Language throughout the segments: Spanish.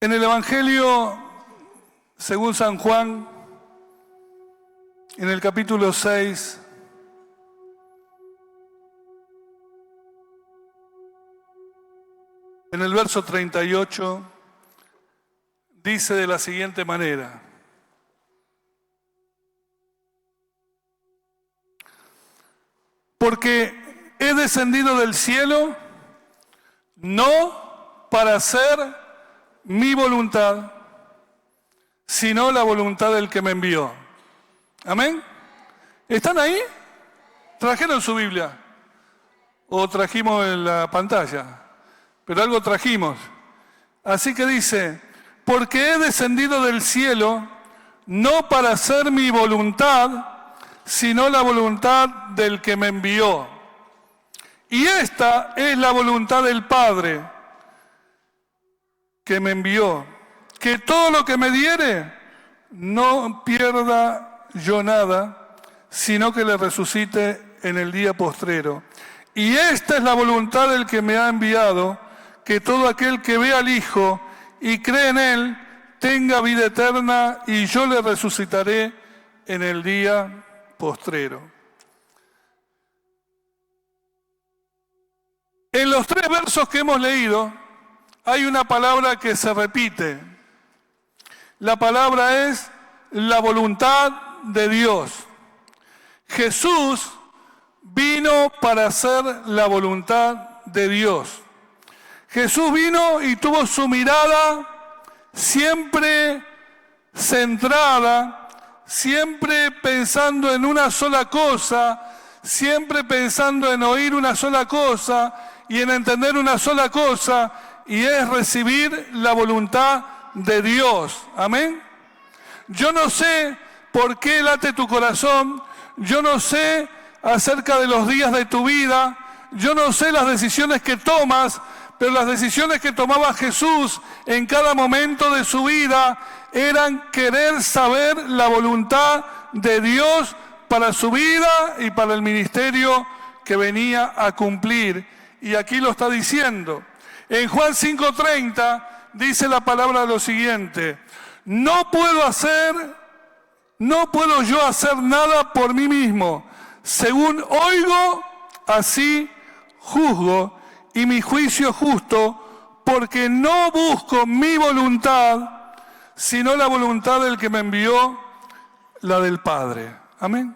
En el Evangelio, según San Juan, en el capítulo 6, en el verso 38, dice de la siguiente manera: porque he descendido del cielo no para hacer mi voluntad, sino la voluntad del que me envió. ¿Amén? ¿Están ahí? ¿Trajeron su Biblia? ¿O trajimos en la pantalla? Pero algo trajimos. Así que dice: porque he descendido del cielo no para hacer mi voluntad, sino la voluntad del que me envió. Y esta es la voluntad del Padre que me envió, que todo lo que me diere no pierda yo nada, sino que le resucite en el día postrero. Y esta es la voluntad del que me ha enviado, que todo aquel que ve al Hijo y cree en Él tenga vida eterna, y yo le resucitaré en el día postrero. En los 3 versos que hemos leído hay una palabra que se repite. La palabra es la voluntad de Dios. Jesús vino para hacer la voluntad de Dios. Jesús vino y tuvo su mirada siempre centrada, siempre pensando en una sola cosa, siempre pensando en oír una sola cosa y en entender una sola cosa, y es recibir la voluntad de Dios. Amén. Yo no sé por qué late tu corazón, yo no sé acerca de los días de tu vida, yo no sé las decisiones que tomas, pero las decisiones que tomaba Jesús en cada momento de su vida eran querer saber la voluntad de Dios para su vida y para el ministerio que venía a cumplir. Y aquí lo está diciendo. En Juan 5:30 dice la palabra lo siguiente: no puedo yo hacer nada por mí mismo. Según oigo, así juzgo, y mi juicio es justo, porque no busco mi voluntad, sino la voluntad del que me envió, la del Padre. Amén.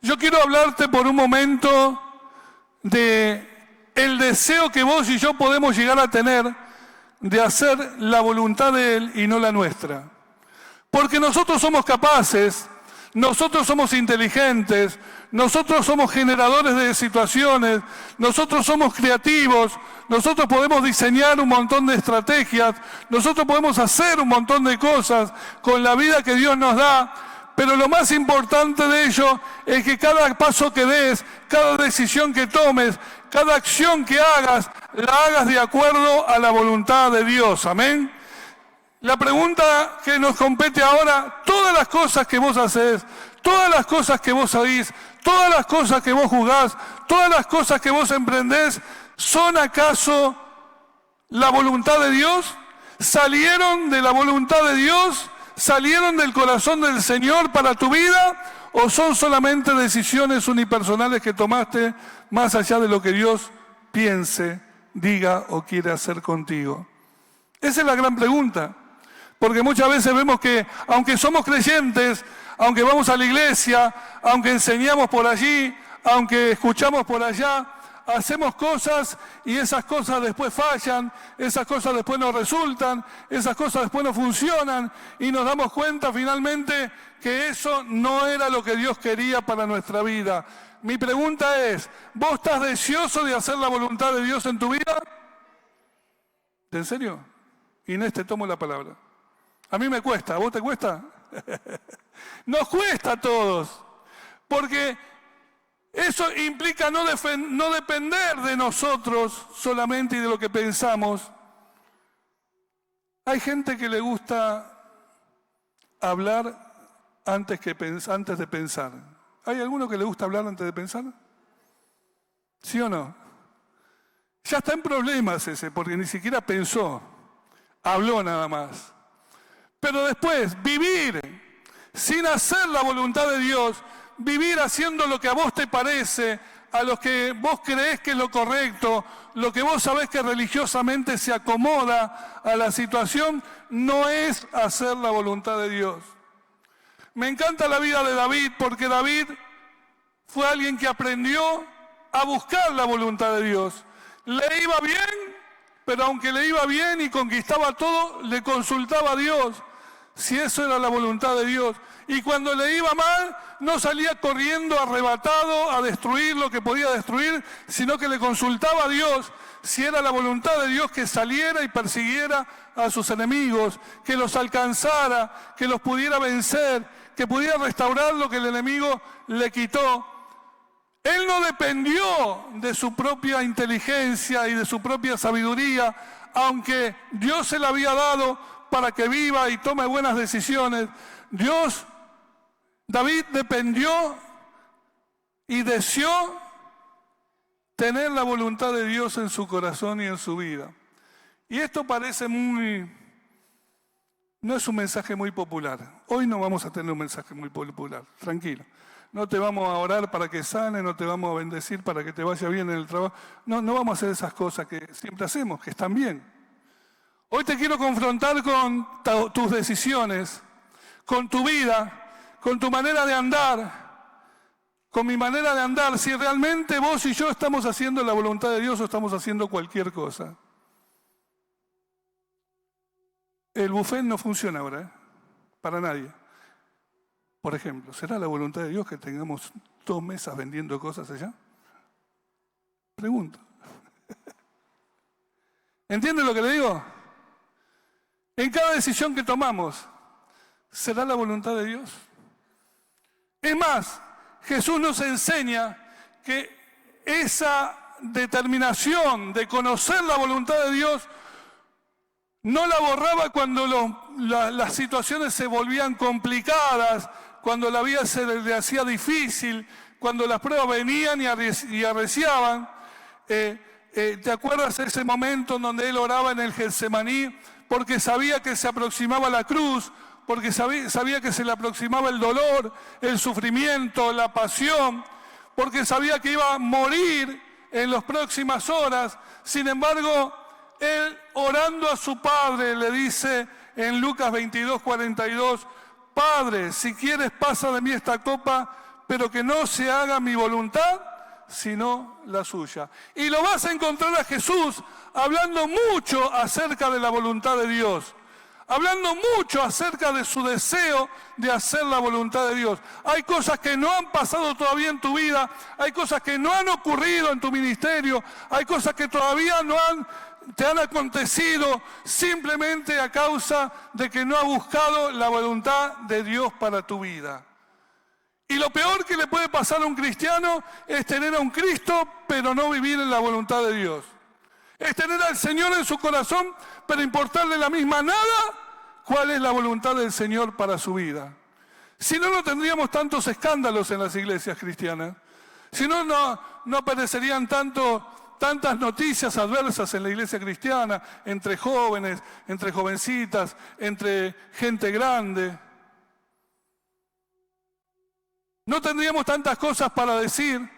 Yo quiero hablarte por un momento de el deseo que vos y yo podemos llegar a tener de hacer la voluntad de Él y no la nuestra. Porque nosotros somos capaces, nosotros somos inteligentes, nosotros somos generadores de situaciones, nosotros somos creativos, nosotros podemos diseñar un montón de estrategias, nosotros podemos hacer un montón de cosas con la vida que Dios nos da, pero lo más importante de ello es que cada paso que des, cada decisión que tomes, cada acción que hagas, la hagas de acuerdo a la voluntad de Dios. Amén. La pregunta que nos compete ahora: todas las cosas que vos hacés, todas las cosas que vos oís, todas las cosas que vos juzgás, todas las cosas que vos emprendés, ¿son acaso la voluntad de Dios? ¿Salieron de la voluntad de Dios? ¿Salieron del corazón del Señor para tu vida? ¿O son solamente decisiones unipersonales que tomaste más allá de lo que Dios piense, diga o quiere hacer contigo? Esa es la gran pregunta. Porque muchas veces vemos que aunque somos creyentes, aunque vamos a la iglesia, aunque enseñamos por allí, aunque escuchamos por allá, hacemos cosas y esas cosas después fallan, esas cosas después no resultan, esas cosas después no funcionan, y nos damos cuenta finalmente que eso no era lo que Dios quería para nuestra vida. Mi pregunta es: ¿vos estás deseoso de hacer la voluntad de Dios en tu vida? ¿En serio? Inés, te tomo la palabra. A mí me cuesta, ¿a vos te cuesta? Nos cuesta a todos, porque eso implica no depender de nosotros solamente y de lo que pensamos. Hay gente que le gusta hablar antes de pensar. ¿Hay alguno que le gusta hablar antes de pensar? ¿Sí o no? Ya está en problemas ese, porque ni siquiera pensó. habló nada más. Pero después, vivir sin hacer la voluntad de Dios, vivir haciendo lo que a vos te parece, a lo que vos creés que es lo correcto, lo que vos sabés que religiosamente se acomoda a la situación, no es hacer la voluntad de Dios. Me encanta la vida de David porque David fue alguien que aprendió a buscar la voluntad de Dios. Le iba bien, pero aunque le iba bien y conquistaba todo, le consultaba a Dios si eso era la voluntad de Dios. Y cuando le iba mal, no salía corriendo arrebatado a destruir lo que podía destruir, sino que le consultaba a Dios si era la voluntad de Dios que saliera y persiguiera a sus enemigos, que los alcanzara, que los pudiera vencer, que pudiera restaurar lo que el enemigo le quitó. Él no dependió de su propia inteligencia y de su propia sabiduría, aunque Dios se la había dado para que viva y tome buenas decisiones. David dependió y deseó tener la voluntad de Dios en su corazón y en su vida. Y esto parece no es un mensaje muy popular. Hoy no vamos a tener un mensaje muy popular, tranquilo. No te vamos a orar para que sane, no te vamos a bendecir para que te vaya bien en el trabajo. No vamos a hacer esas cosas que siempre hacemos, que están bien. Hoy te quiero confrontar con tus decisiones, con tu vida, con tu manera de andar, con mi manera de andar, si realmente vos y yo estamos haciendo la voluntad de Dios o estamos haciendo cualquier cosa. El buffet no funciona ahora, para nadie. Por ejemplo, ¿será la voluntad de Dios que tengamos 2 mesas vendiendo cosas allá? Pregunto. ¿Entienden lo que le digo? En cada decisión que tomamos, ¿será la voluntad de Dios? Es más, Jesús nos enseña que esa determinación de conocer la voluntad de Dios no la borraba cuando las situaciones se volvían complicadas, cuando la vida se le hacía difícil, cuando las pruebas venían y arreciaban. ¿Te acuerdas de ese momento en donde él oraba en el Getsemaní? Porque sabía que se aproximaba la cruz, porque sabía que se le aproximaba el dolor, el sufrimiento, la pasión, porque sabía que iba a morir en las próximas horas. Sin embargo, él, orando a su Padre, le dice en Lucas 22:42, Padre, si quieres pasa de mí esta copa, pero que no se haga mi voluntad, sino la suya. Y lo vas a encontrar a Jesús hablando mucho acerca de la voluntad de Dios, hablando mucho acerca de su deseo de hacer la voluntad de Dios. Hay cosas que no han pasado todavía en tu vida, hay cosas que no han ocurrido en tu ministerio, hay cosas que todavía te han acontecido simplemente a causa de que no has buscado la voluntad de Dios para tu vida. Y lo peor que le puede pasar a un cristiano es tener a un Cristo, pero no vivir en la voluntad de Dios. Es tener al Señor en su corazón, pero importarle la misma nada cuál es la voluntad del Señor para su vida. Si no, no tendríamos tantos escándalos en las iglesias cristianas. Si no, no aparecerían tantas noticias adversas en la iglesia cristiana, entre jóvenes, entre jovencitas, entre gente grande. No tendríamos tantas cosas para decir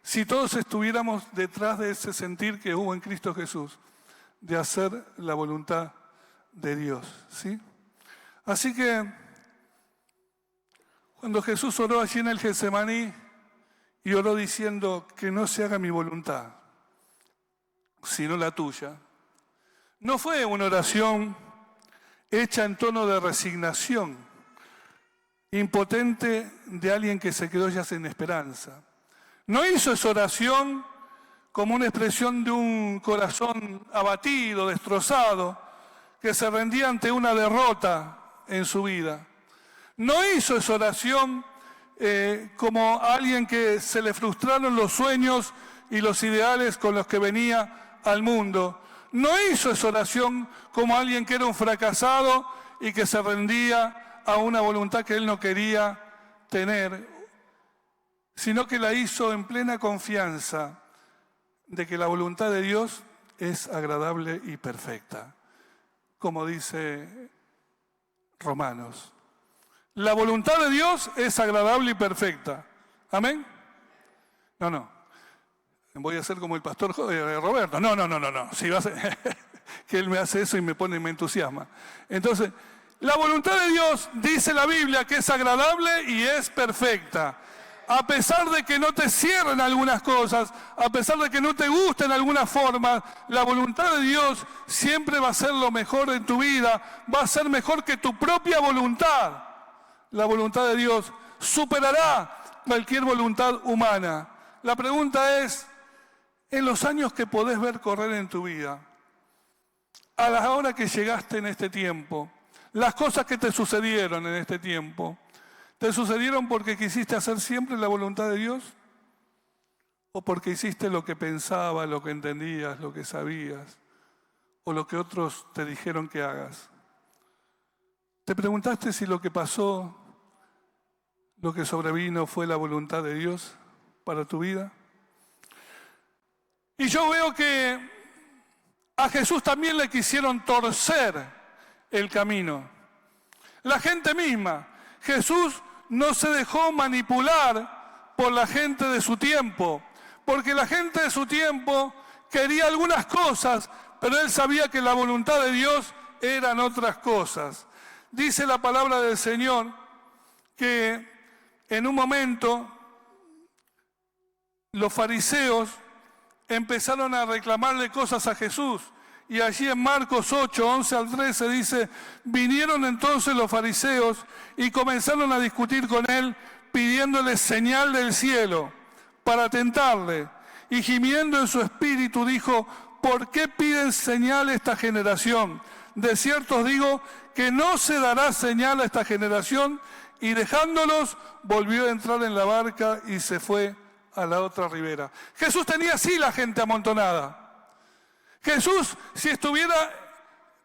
si todos estuviéramos detrás de ese sentir que hubo en Cristo Jesús, de hacer la voluntad de Dios, ¿sí? Así que, cuando Jesús oró allí en el Getsemaní y oró diciendo que no se haga mi voluntad, sino la tuya, no fue una oración hecha en tono de resignación, impotente de alguien que se quedó ya sin esperanza. No hizo esa oración como una expresión de un corazón abatido, destrozado, que se rendía ante una derrota en su vida. No hizo esa oración como alguien que se le frustraron los sueños y los ideales con los que venía al mundo. No hizo esa oración como alguien que era un fracasado y que se rendía a una voluntad que él no quería tener, sino que la hizo en plena confianza de que la voluntad de Dios es agradable y perfecta. como dice Romanos. La voluntad de Dios es agradable y perfecta. ¿Amén? No. Voy a ser como el pastor Roberto. No. Si va a ser, que él me hace eso y me entusiasma. Entonces, la voluntad de Dios, dice la Biblia, que es agradable y es perfecta. A pesar de que no te cierren algunas cosas, a pesar de que no te gusten algunas formas, la voluntad de Dios siempre va a ser lo mejor en tu vida, va a ser mejor que tu propia voluntad. La voluntad de Dios superará cualquier voluntad humana. La pregunta es, en los años que podés ver correr en tu vida, a la hora que llegaste en este tiempo, las cosas que te sucedieron en este tiempo, ¿te sucedieron porque quisiste hacer siempre la voluntad de Dios? ¿O porque hiciste lo que pensabas, lo que entendías, lo que sabías? ¿O lo que otros te dijeron que hagas? ¿Te preguntaste si lo que pasó, lo que sobrevino fue la voluntad de Dios para tu vida? Y yo veo que a Jesús también le quisieron torcer el camino. La gente misma. Jesús no se dejó manipular por la gente de su tiempo, porque la gente de su tiempo quería algunas cosas, pero él sabía que la voluntad de Dios eran otras cosas. Dice la palabra del Señor que en un momento los fariseos empezaron a reclamarle cosas a Jesús. Y allí en Marcos 8, 11 al 13 dice, vinieron entonces los fariseos y comenzaron a discutir con él, pidiéndole señal del cielo para tentarle. Y gimiendo en su espíritu dijo, ¿por qué piden señal a esta generación? De cierto os digo que no se dará señal a esta generación. Y dejándolos, volvió a entrar en la barca y se fue a la otra ribera. Jesús tenía así la gente amontonada. Jesús, si estuviera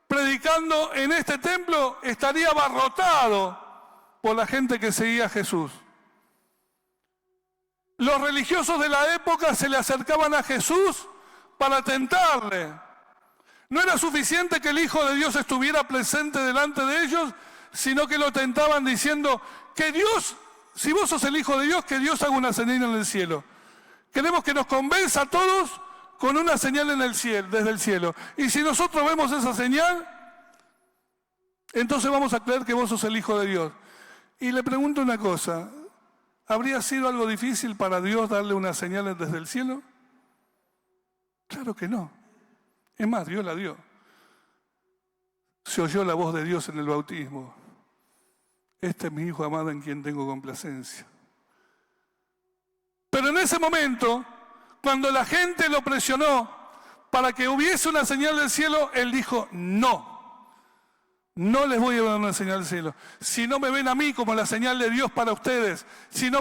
predicando en este templo, estaría abarrotado por la gente que seguía a Jesús. Los religiosos de la época se le acercaban a Jesús para tentarle. No era suficiente que el Hijo de Dios estuviera presente delante de ellos, sino que lo tentaban diciendo que Dios, si vos sos el Hijo de Dios, que Dios haga una señal en el cielo. Queremos que nos convenza a todos con una señal en el cielo, desde el cielo. Y si nosotros vemos esa señal, entonces vamos a creer que vos sos el Hijo de Dios. Y le pregunto una cosa, ¿habría sido algo difícil para Dios darle una señal desde el cielo? Claro que no. Es más, Dios la dio. Se oyó la voz de Dios en el bautismo. Este es mi Hijo amado en quien tengo complacencia. Pero en ese momento, cuando la gente lo presionó para que hubiese una señal del cielo, él dijo, no les voy a dar una señal del cielo. Si no me ven a mí como la señal de Dios para ustedes, si no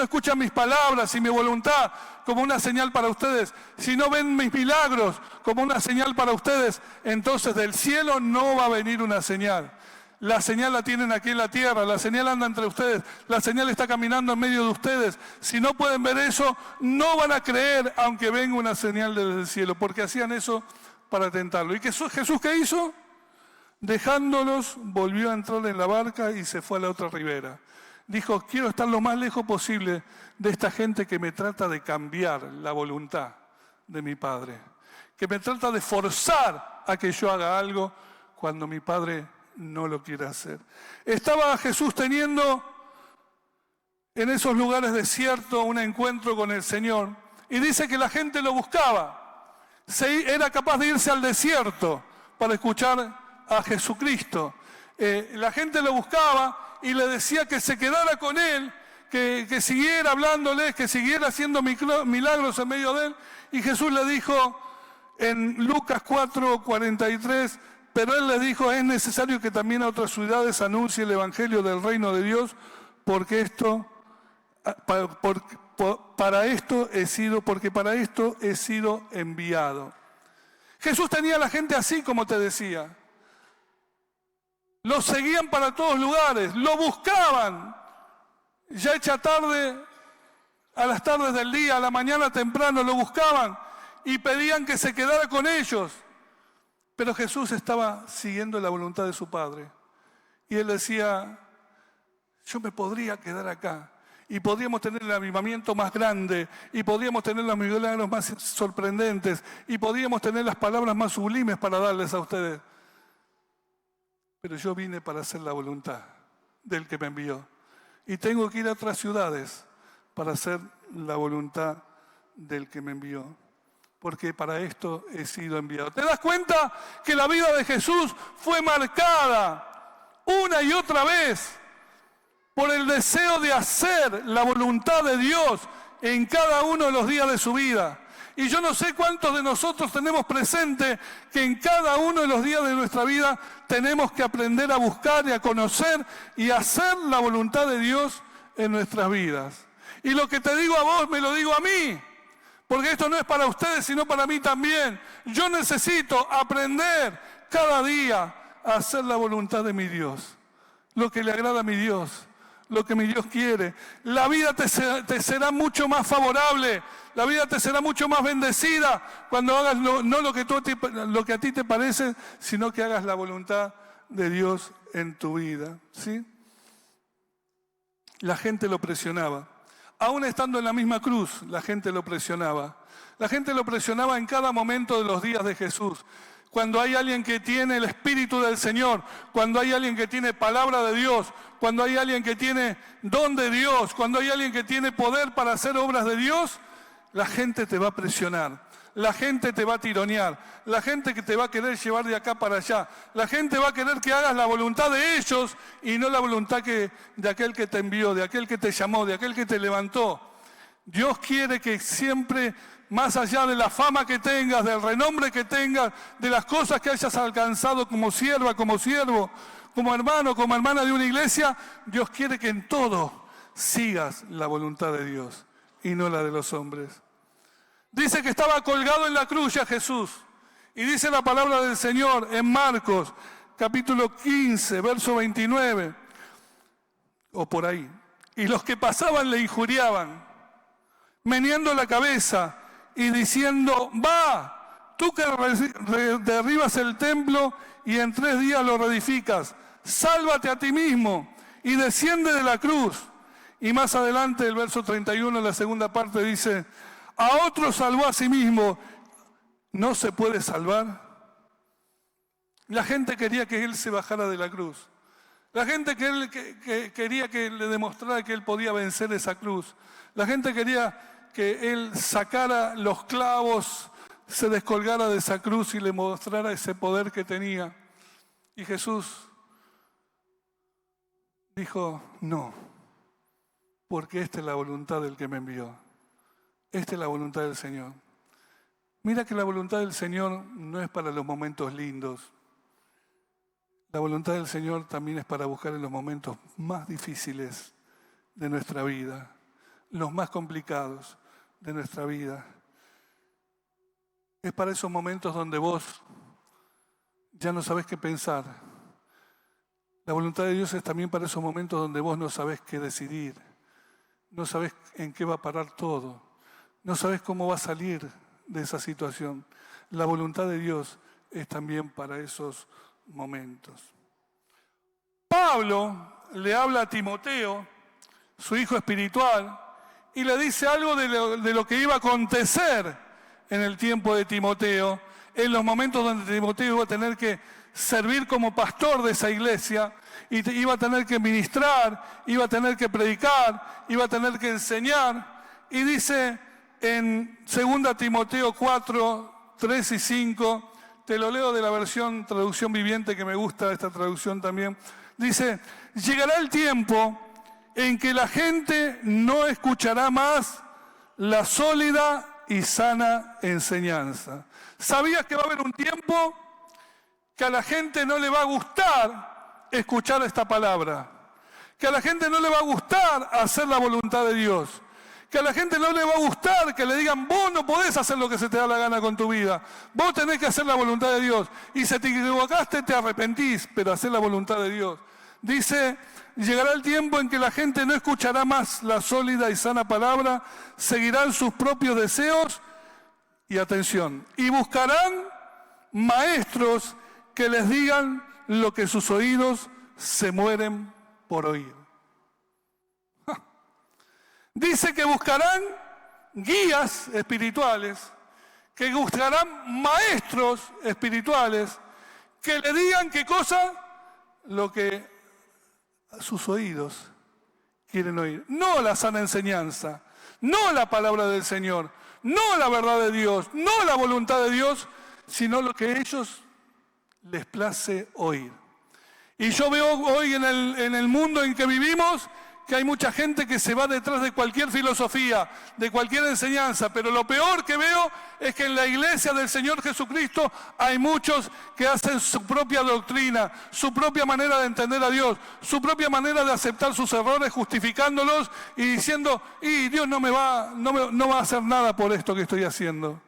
escuchan mis palabras y mi voluntad como una señal para ustedes, si no ven mis milagros como una señal para ustedes, entonces del cielo no va a venir una señal. La señal la tienen aquí en la tierra, la señal anda entre ustedes, la señal está caminando en medio de ustedes. Si no pueden ver eso, no van a creer aunque venga una señal desde el cielo, porque hacían eso para tentarlo. ¿Y Jesús qué hizo? Dejándolos, volvió a entrar en la barca y se fue a la otra ribera. Dijo, quiero estar lo más lejos posible de esta gente que me trata de cambiar la voluntad de mi Padre, que me trata de forzar a que yo haga algo cuando mi Padre no lo quiere hacer. Estaba Jesús teniendo en esos lugares desiertos un encuentro con el Señor y dice que la gente lo buscaba. Era capaz de irse al desierto para escuchar a Jesucristo. La gente lo buscaba y le decía que se quedara con él, que siguiera hablándoles, que siguiera haciendo milagros en medio de él. Y Jesús le dijo en Lucas 4:43, pero él le dijo, es necesario que también a otras ciudades anuncie el evangelio del reino de Dios, porque para esto he sido enviado. Jesús tenía a la gente así como te decía. Lo seguían para todos lugares, lo buscaban. Ya hecha tarde, a las tardes del día, a la mañana temprano, lo buscaban y pedían que se quedara con ellos. Pero Jesús estaba siguiendo la voluntad de su Padre. Y él decía, yo me podría quedar acá. Y podríamos tener el avivamiento más grande. Y podríamos tener los milagros más sorprendentes. Y podríamos tener las palabras más sublimes para darles a ustedes. Pero yo vine para hacer la voluntad del que me envió. Y tengo que ir a otras ciudades para hacer la voluntad del que me envió. Porque para esto he sido enviado. ¿Te das cuenta que la vida de Jesús fue marcada una y otra vez por el deseo de hacer la voluntad de Dios en cada uno de los días de su vida? Y yo no sé cuántos de nosotros tenemos presente que en cada uno de los días de nuestra vida tenemos que aprender a buscar y a conocer y a hacer la voluntad de Dios en nuestras vidas. Y lo que te digo a vos, me lo digo a mí. Porque esto no es para ustedes, sino para mí también. Yo necesito aprender cada día a hacer la voluntad de mi Dios. Lo que le agrada a mi Dios. Lo que mi Dios quiere. La vida te será mucho más favorable. La vida te será mucho más bendecida cuando hagas no lo que a ti te parece, sino que hagas la voluntad de Dios en tu vida. ¿Sí? La gente lo presionaba. Aún estando en la misma cruz, la gente lo presionaba. La gente lo presionaba en cada momento de los días de Jesús. Cuando hay alguien que tiene el Espíritu del Señor, cuando hay alguien que tiene palabra de Dios, cuando hay alguien que tiene don de Dios, cuando hay alguien que tiene poder para hacer obras de Dios, la gente te va a presionar. La gente te va a tironear, la gente que te va a querer llevar de acá para allá, la gente va a querer que hagas la voluntad de ellos y no la voluntad de aquel que te envió, de aquel que te llamó, de aquel que te levantó. Dios quiere que siempre, más allá de la fama que tengas, del renombre que tengas, de las cosas que hayas alcanzado como sierva, como siervo, como hermano, como hermana de una iglesia, Dios quiere que en todo sigas la voluntad de Dios y no la de los hombres. Dice que estaba colgado en la cruz ya Jesús. Y dice la palabra del Señor en Marcos, capítulo 15, verso 29, o por ahí. Y los que pasaban le injuriaban, meneando la cabeza y diciendo, va, tú que derribas el templo y en 3 días lo reedificas, sálvate a ti mismo y desciende de la cruz. Y más adelante, el verso 31, en la segunda parte, dice, a otro salvó a sí mismo, ¿no se puede salvar? La gente quería que él se bajara de la cruz. La gente quería que le demostrara que él podía vencer esa cruz. La gente quería que él sacara los clavos, se descolgara de esa cruz y le mostrara ese poder que tenía. Y Jesús dijo, no, porque esta es la voluntad del que me envió. Esta es la voluntad del Señor. Mira que la voluntad del Señor no es para los momentos lindos. La voluntad del Señor también es para buscar en los momentos más difíciles de nuestra vida, los más complicados de nuestra vida. Es para esos momentos donde vos ya no sabés qué pensar. La voluntad de Dios es también para esos momentos donde vos no sabés qué decidir, no sabés en qué va a parar todo. No sabes cómo va a salir de esa situación. La voluntad de Dios es también para esos momentos. Pablo le habla a Timoteo, su hijo espiritual, y le dice algo de lo que iba a acontecer en el tiempo de Timoteo, en los momentos donde Timoteo iba a tener que servir como pastor de esa iglesia, y iba a tener que ministrar, iba a tener que predicar, iba a tener que enseñar, y dice en 2 Timoteo 4, 3 y 5, te lo leo de la versión traducción viviente, que me gusta esta traducción también. Dice, llegará el tiempo en que la gente no escuchará más la sólida y sana enseñanza. ¿Sabías que va a haber un tiempo que a la gente no le va a gustar escuchar esta palabra? Que a la gente no le va a gustar hacer la voluntad de Dios. Que a la gente no le va a gustar que le digan, vos no podés hacer lo que se te da la gana con tu vida. Vos tenés que hacer la voluntad de Dios. Y si te equivocaste, te arrepentís, pero hacer la voluntad de Dios. Dice, llegará el tiempo en que la gente no escuchará más la sólida y sana palabra, seguirán sus propios deseos y atención. Y buscarán maestros que les digan lo que sus oídos se mueren por oír. Dice que buscarán guías espirituales, que buscarán maestros espirituales, que le digan qué cosa, lo que sus oídos quieren oír. No la sana enseñanza, no la palabra del Señor, no la verdad de Dios, no la voluntad de Dios, sino lo que a ellos les place oír. Y yo veo hoy en el mundo en que vivimos que hay mucha gente que se va detrás de cualquier filosofía, de cualquier enseñanza, pero lo peor que veo es que en la iglesia del Señor Jesucristo hay muchos que hacen su propia doctrina, su propia manera de entender a Dios, su propia manera de aceptar sus errores, justificándolos y diciendo, y Dios no va a hacer nada por esto que estoy haciendo.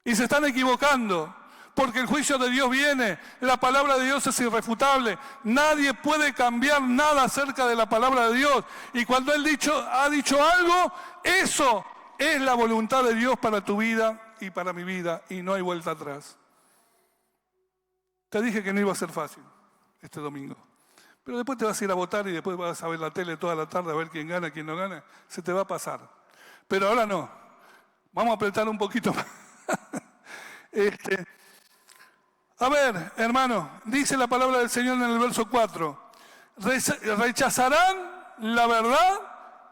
Y se están equivocando. Porque el juicio de Dios viene, la palabra de Dios es irrefutable, nadie puede cambiar nada acerca de la palabra de Dios. Y cuando Él ha dicho algo, eso es la voluntad de Dios para tu vida y para mi vida, y no hay vuelta atrás. Te dije que no iba a ser fácil este domingo, pero después te vas a ir a votar y después vas a ver la tele toda la tarde a ver quién gana, quién no gana, se te va a pasar. Pero ahora no, vamos a apretar un poquito más. A ver, hermano, dice la palabra del Señor en el verso 4. Rechazarán la verdad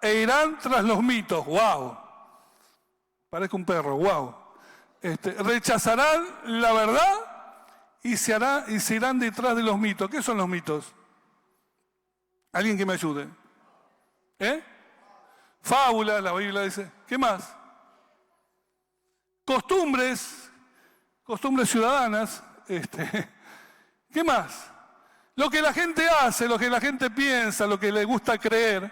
e irán tras los mitos. ¡Wow! Parezco un perro, ¡wow! Rechazarán la verdad y se irán detrás de los mitos. ¿Qué son los mitos? ¿Alguien que me ayude? Fábulas, la Biblia dice. ¿Qué más? Costumbres ciudadanas. ¿Qué más? Lo que la gente hace, lo que la gente piensa, lo que le gusta creer.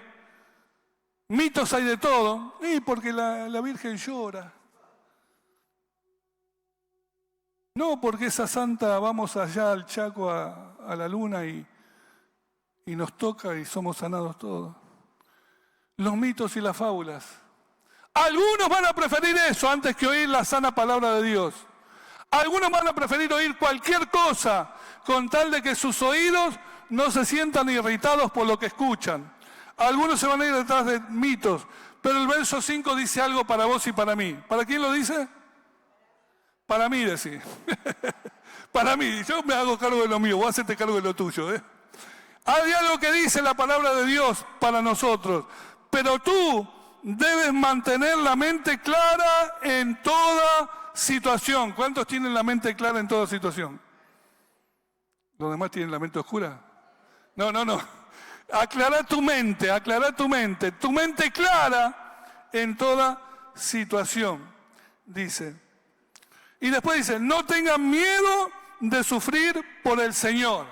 Mitos hay de todo. Y porque la Virgen llora. No porque esa santa vamos allá al Chaco a la luna y nos toca y somos sanados todos. Los mitos y las fábulas. Algunos van a preferir eso antes que oír la sana palabra de Dios. Algunos van a preferir oír cualquier cosa con tal de que sus oídos no se sientan irritados por lo que escuchan. Algunos se van a ir detrás de mitos, pero el verso 5 dice algo para vos y para mí. ¿Para quién lo dice? Para mí, decís. Para mí, yo me hago cargo de lo mío, vos hacete cargo de lo tuyo. Hay algo que dice la palabra de Dios para nosotros, pero tú debes mantener la mente clara en toda situación. ¿Cuántos tienen la mente clara en toda situación? ¿Los demás tienen la mente oscura? No. Aclara tu mente. Tu mente clara en toda situación, dice. Y después dice, no tengan miedo de sufrir por el Señor.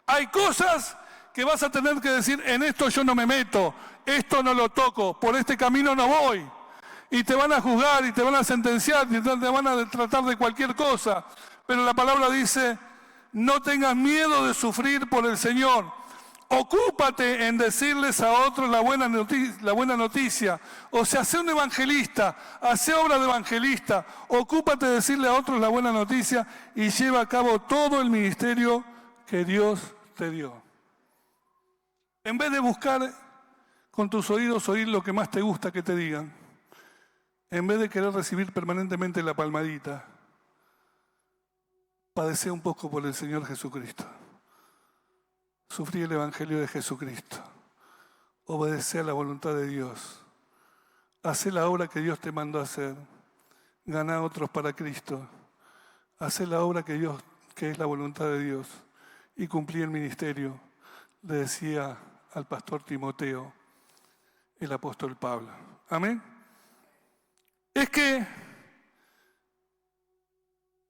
Hay cosas que vas a tener que decir, en esto yo no me meto, esto no lo toco, por este camino no voy. Y te van a juzgar y te van a sentenciar y te van a tratar de cualquier cosa. Pero la palabra dice, no tengas miedo de sufrir por el Señor. Ocúpate en decirles a otros la buena noticia. O sea, sé un evangelista, hace obra de evangelista. Ocúpate de decirle a otros la buena noticia y lleva a cabo todo el ministerio que Dios te dio. En vez de buscar con tus oídos oír lo que más te gusta que te digan, en vez de querer recibir permanentemente la palmadita, padece un poco por el Señor Jesucristo. Sufrí el Evangelio de Jesucristo. Obedece a la voluntad de Dios. Hacé la obra que Dios te mandó a hacer. Gana a otros para Cristo. Hacé la obra que es la voluntad de Dios. Y cumplí el ministerio, le decía al pastor Timoteo, el apóstol Pablo. Amén. Es que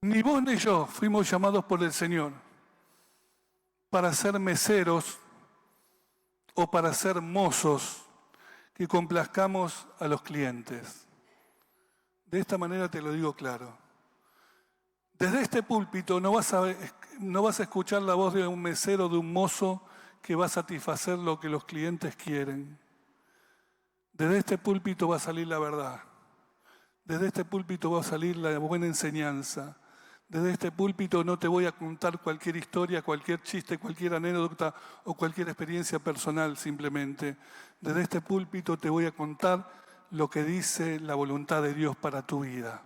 ni vos ni yo fuimos llamados por el Señor para ser meseros o para ser mozos que complazcamos a los clientes. De esta manera te lo digo claro. Desde este púlpito no vas a escuchar la voz de un mesero, de un mozo que va a satisfacer lo que los clientes quieren. Desde este púlpito va a salir la verdad. Desde este púlpito va a salir la buena enseñanza. Desde este púlpito no te voy a contar cualquier historia, cualquier chiste, cualquier anécdota o cualquier experiencia personal simplemente. Desde este púlpito te voy a contar lo que dice la voluntad de Dios para tu vida.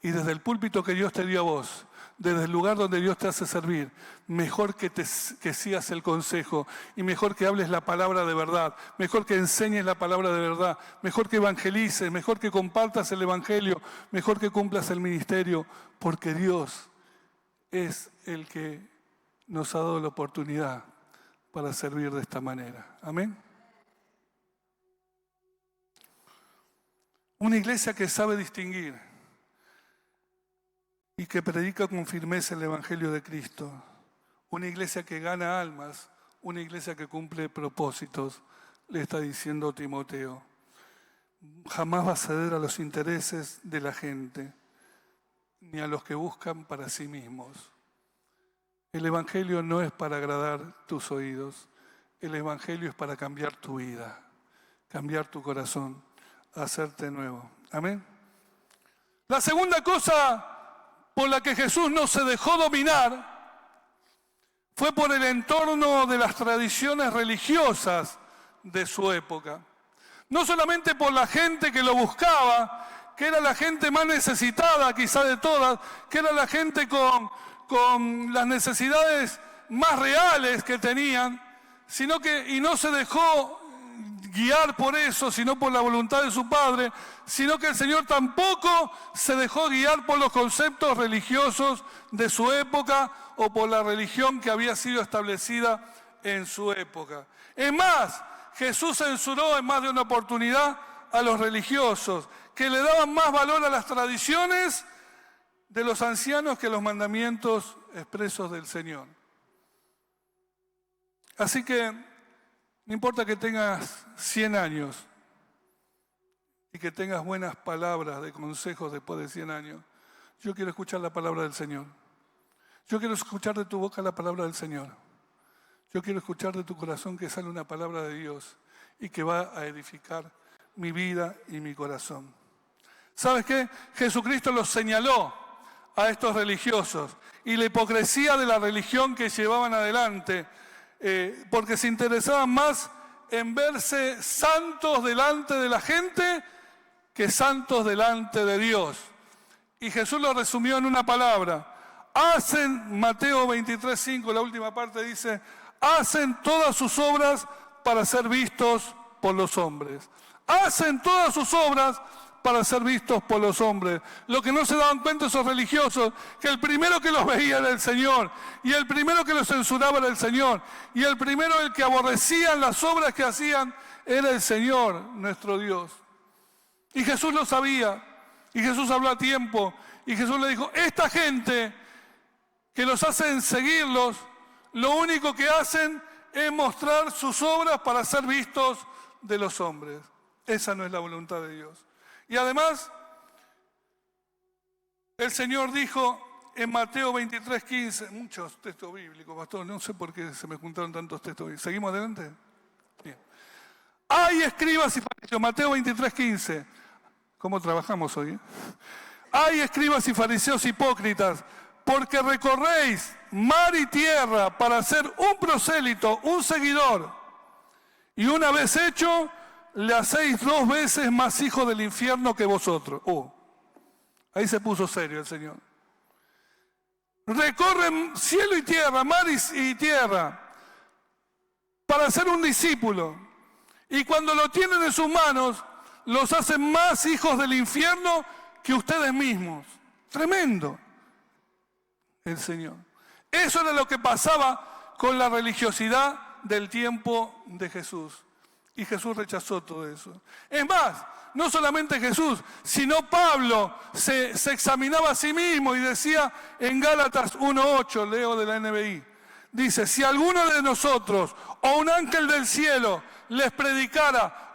Y desde el púlpito que Dios te dio a vos, desde el lugar donde Dios te hace servir, mejor que sigas el consejo y mejor que hables la palabra de verdad, mejor que enseñes la palabra de verdad, mejor que evangelices, mejor que compartas el evangelio, mejor que cumplas el ministerio, porque Dios es el que nos ha dado la oportunidad para servir de esta manera. Amén. Una iglesia que sabe distinguir y que predica con firmeza el Evangelio de Cristo. Una iglesia que gana almas, una iglesia que cumple propósitos, le está diciendo Timoteo. Jamás va a ceder a los intereses de la gente, ni a los que buscan para sí mismos. El Evangelio no es para agradar tus oídos, el Evangelio es para cambiar tu vida, cambiar tu corazón, hacerte nuevo. Amén. La segunda cosa por la que Jesús no se dejó dominar fue por el entorno de las tradiciones religiosas de su época. No solamente por la gente que lo buscaba, que era la gente más necesitada quizá de todas, que era la gente con las necesidades más reales que tenían, y no se dejó guiar por eso, sino por la voluntad de su Padre, sino que el Señor tampoco se dejó guiar por los conceptos religiosos de su época o por la religión que había sido establecida en su época. Es más, Jesús censuró en más de una oportunidad a los religiosos, que le daban más valor a las tradiciones de los ancianos que a los mandamientos expresos del Señor. Así que no importa que tengas 100 años y que tengas buenas palabras de consejos después de 100 años, yo quiero escuchar la palabra del Señor. Yo quiero escuchar de tu boca la palabra del Señor. Yo quiero escuchar de tu corazón que sale una palabra de Dios y que va a edificar mi vida y mi corazón. ¿Sabes qué? Jesucristo los señaló a estos religiosos y la hipocresía de la religión que llevaban adelante, porque se interesaban más en verse santos delante de la gente que santos delante de Dios. Y Jesús lo resumió en una palabra. Hacen, Mateo 23:5, la última parte dice, hacen todas sus obras para ser vistos por los hombres. Hacen todas sus obras para ser vistos por los hombres. Lo que no se daban cuenta esos religiosos, que el primero que los veía era el Señor, y el primero que los censuraba era el Señor, y el primero el que aborrecían las obras que hacían era el Señor, nuestro Dios. Y Jesús lo sabía, y Jesús habló a tiempo, y Jesús le dijo, esta gente que los hacen seguirlos, lo único que hacen es mostrar sus obras para ser vistos de los hombres. Esa no es la voluntad de Dios. Y además, el Señor dijo en Mateo 23:15, muchos textos bíblicos, pastor, no sé por qué se me juntaron tantos textos bíblicos. ¿Seguimos adelante? Bien. Hay escribas y fariseos, Mateo 23:15. ¿Cómo trabajamos hoy? Hay escribas y fariseos hipócritas, porque recorréis mar y tierra para ser un prosélito, un seguidor, y una vez hecho, le hacéis 2 veces más hijos del infierno que vosotros. Ahí se puso serio el Señor. Recorren cielo y tierra, mar y tierra, para ser un discípulo. Y cuando lo tienen en sus manos, los hacen más hijos del infierno que ustedes mismos. Tremendo el Señor. Eso era lo que pasaba con la religiosidad del tiempo de Jesús. Y Jesús rechazó todo eso. Es más, no solamente Jesús, sino Pablo se examinaba a sí mismo y decía en Gálatas 1:8, leo de la NBI, dice, si alguno de nosotros o un ángel del cielo les predicara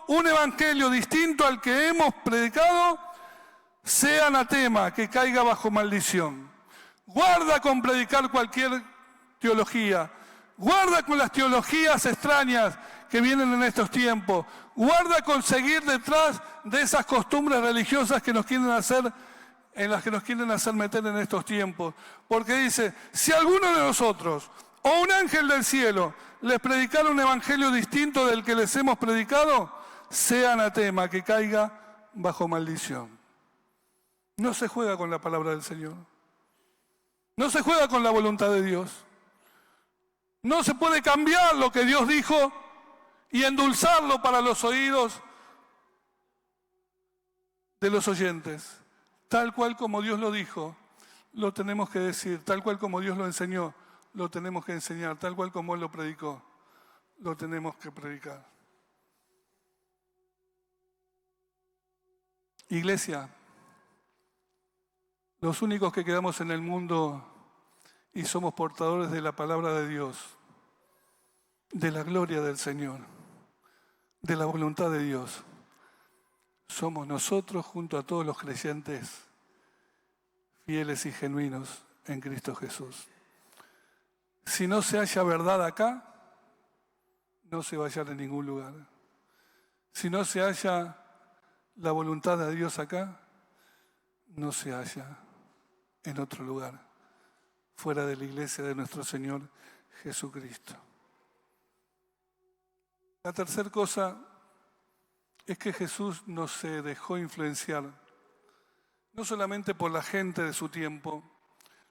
un evangelio distinto al que hemos predicado, sea anatema, que caiga bajo maldición. Guarda con predicar cualquier teología. Guarda con las teologías extrañas que vienen en estos tiempos. Guarda con seguir detrás de esas costumbres religiosas que nos quieren hacer en las que nos quieren hacer meter en estos tiempos. Porque dice, si alguno de nosotros o un ángel del cielo les predicara un evangelio distinto del que les hemos predicado, sea anatema, que caiga bajo maldición. No se juega con la palabra del Señor. No se juega con la voluntad de Dios. No se puede cambiar lo que Dios dijo y endulzarlo para los oídos de los oyentes. Tal cual como Dios lo dijo, lo tenemos que decir. Tal cual como Dios lo enseñó, lo tenemos que enseñar. Tal cual como Él lo predicó, lo tenemos que predicar. Iglesia, los únicos que quedamos en el mundo y somos portadores de la palabra de Dios, de la gloria del Señor, de la voluntad de Dios, somos nosotros junto a todos los creyentes fieles y genuinos en Cristo Jesús. Si no se halla verdad acá, no se va a hallar en ningún lugar. Si no se halla la voluntad de Dios acá, no se halla en otro lugar, fuera de la iglesia de nuestro Señor Jesucristo. La tercera cosa es que Jesús no se dejó influenciar, no solamente por la gente de su tiempo,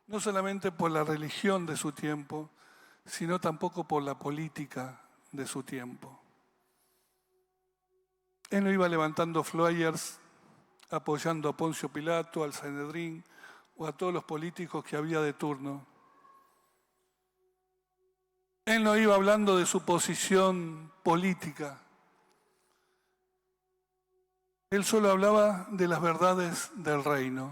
no solamente por la religión de su tiempo, sino tampoco por la política de su tiempo. Él no iba levantando flyers apoyando a Poncio Pilato, al Sanedrín o a todos los políticos que había de turno. Él no iba hablando de su posición política. Él solo hablaba de las verdades del reino.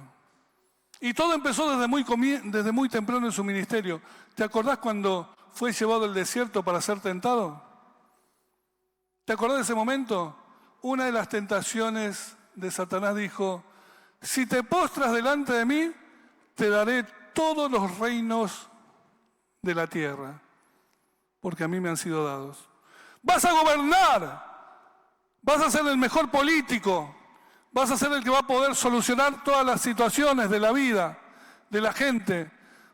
Y todo empezó desde muy temprano en su ministerio. ¿Te acordás cuando fue llevado al desierto para ser tentado? ¿Te acordás de ese momento? Una de las tentaciones de Satanás dijo, si te postras delante de mí, te daré todos los reinos de la tierra, porque a mí me han sido dados. Vas a gobernar, vas a ser el mejor político, vas a ser el que va a poder solucionar todas las situaciones de la vida, de la gente.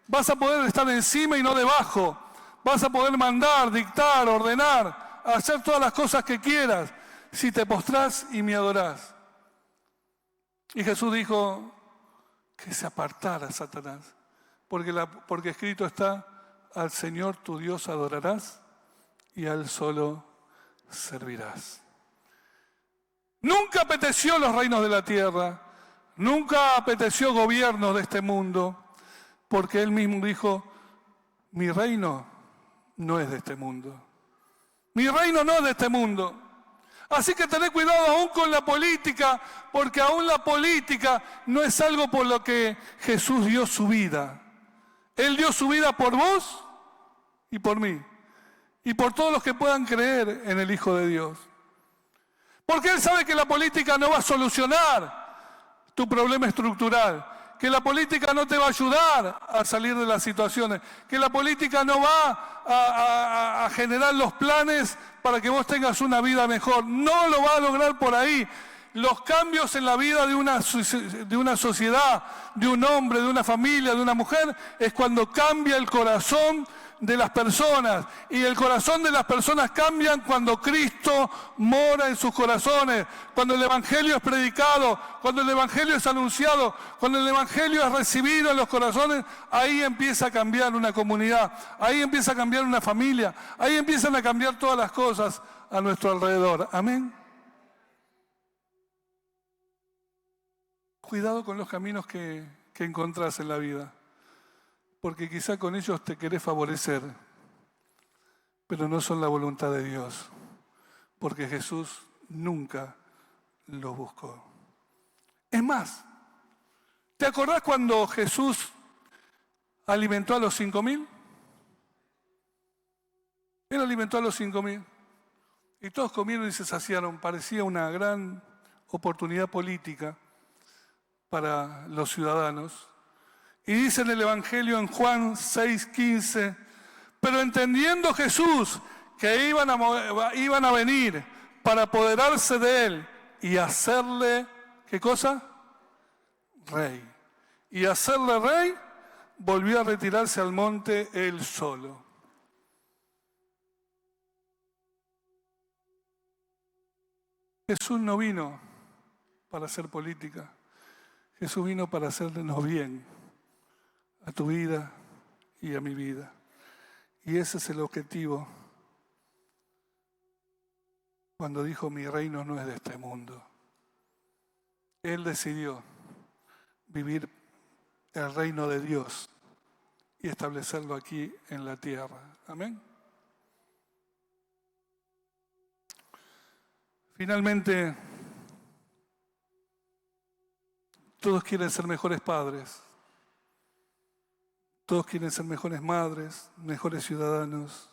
Vas a poder estar encima y no debajo. Vas a poder mandar, dictar, ordenar, hacer todas las cosas que quieras, si te postrás y me adorás. Y Jesús dijo que se apartara Satanás, porque escrito está, al Señor tu Dios adorarás y a Él solo servirás. Nunca apeteció los reinos de la tierra, nunca apeteció gobiernos de este mundo, porque Él mismo dijo, mi reino no es de este mundo. Mi reino no es de este mundo. Así que tened cuidado aún con la política, porque aún la política no es algo por lo que Jesús dio su vida. Él dio su vida por vos y por mí, y por todos los que puedan creer en el Hijo de Dios. Porque Él sabe que la política no va a solucionar tu problema estructural, que la política no te va a ayudar a salir de las situaciones, que la política no va a generar los planes para que vos tengas una vida mejor. No lo va a lograr por ahí. Los cambios en la vida de una sociedad, de un hombre, de una familia, de una mujer, es cuando cambia el corazón de las personas. Y el corazón de las personas cambian cuando Cristo mora en sus corazones, cuando el Evangelio es predicado, cuando el Evangelio es anunciado, cuando el Evangelio es recibido en los corazones. Ahí empieza a cambiar una comunidad, ahí empieza a cambiar una familia, ahí empiezan a cambiar todas las cosas a nuestro alrededor. Amén. Cuidado con los caminos que encontrás en la vida, porque quizá con ellos te querés favorecer, pero no son la voluntad de Dios, porque Jesús nunca los buscó. Es más, ¿te acordás cuando Jesús alimentó a los 5.000? Él alimentó a los 5.000 y todos comieron y se saciaron. Parecía una gran oportunidad política para los ciudadanos. Y dice en el Evangelio en Juan 6:15, pero entendiendo Jesús que iban a venir para apoderarse de Él y hacerle, ¿qué cosa? Rey. y hacerle rey, volvió a retirarse al monte él solo. Jesús no vino para hacer política. Jesús vino para hacernos bien a tu vida y a mi vida. Y ese es el objetivo cuando dijo: mi reino no es de este mundo. Él decidió vivir el reino de Dios y establecerlo aquí en la tierra. Amén. Finalmente, todos quieren ser mejores padres, todos quieren ser mejores madres, mejores ciudadanos.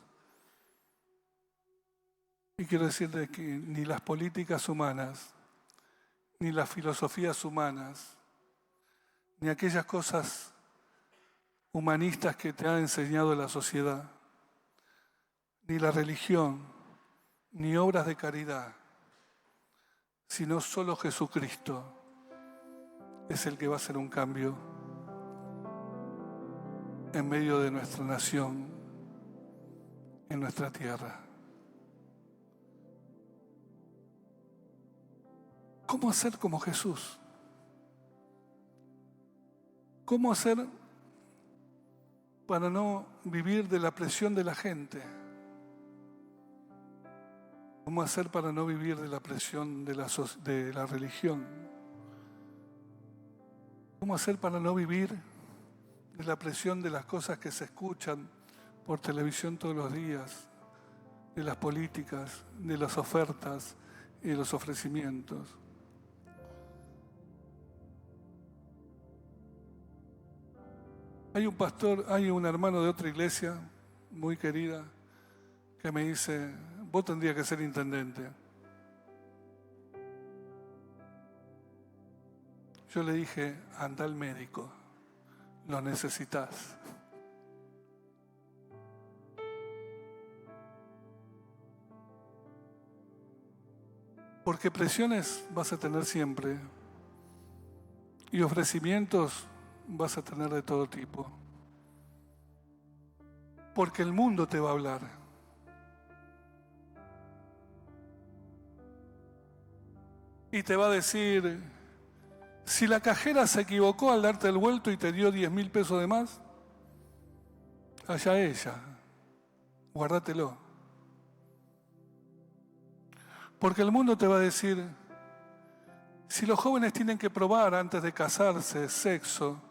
Y quiero decirles que ni las políticas humanas, ni las filosofías humanas, ni aquellas cosas humanistas que te ha enseñado la sociedad, ni la religión, ni obras de caridad, sino solo Jesucristo es el que va a hacer un cambio en medio de nuestra nación, en nuestra tierra. ¿Cómo hacer como Jesús? ¿Cómo hacer para no vivir de la presión de la gente? ¿Cómo hacer para no vivir de la presión de la religión? ¿Cómo hacer para no vivir de la presión de las cosas que se escuchan por televisión todos los días, de las políticas, de las ofertas y de los ofrecimientos? Hay un hermano de otra iglesia muy querida que me dice: vos tendrías que ser intendente. Yo le dije: anda al médico, lo necesitas. Porque presiones vas a tener siempre y ofrecimientos vas a tener de todo tipo. Porque el mundo te va a hablar. Y te va a decir: si la cajera se equivocó al darte el vuelto y te dio 10.000 pesos de más, allá ella, guárdatelo. Porque el mundo te va a decir: si los jóvenes tienen que probar antes de casarse sexo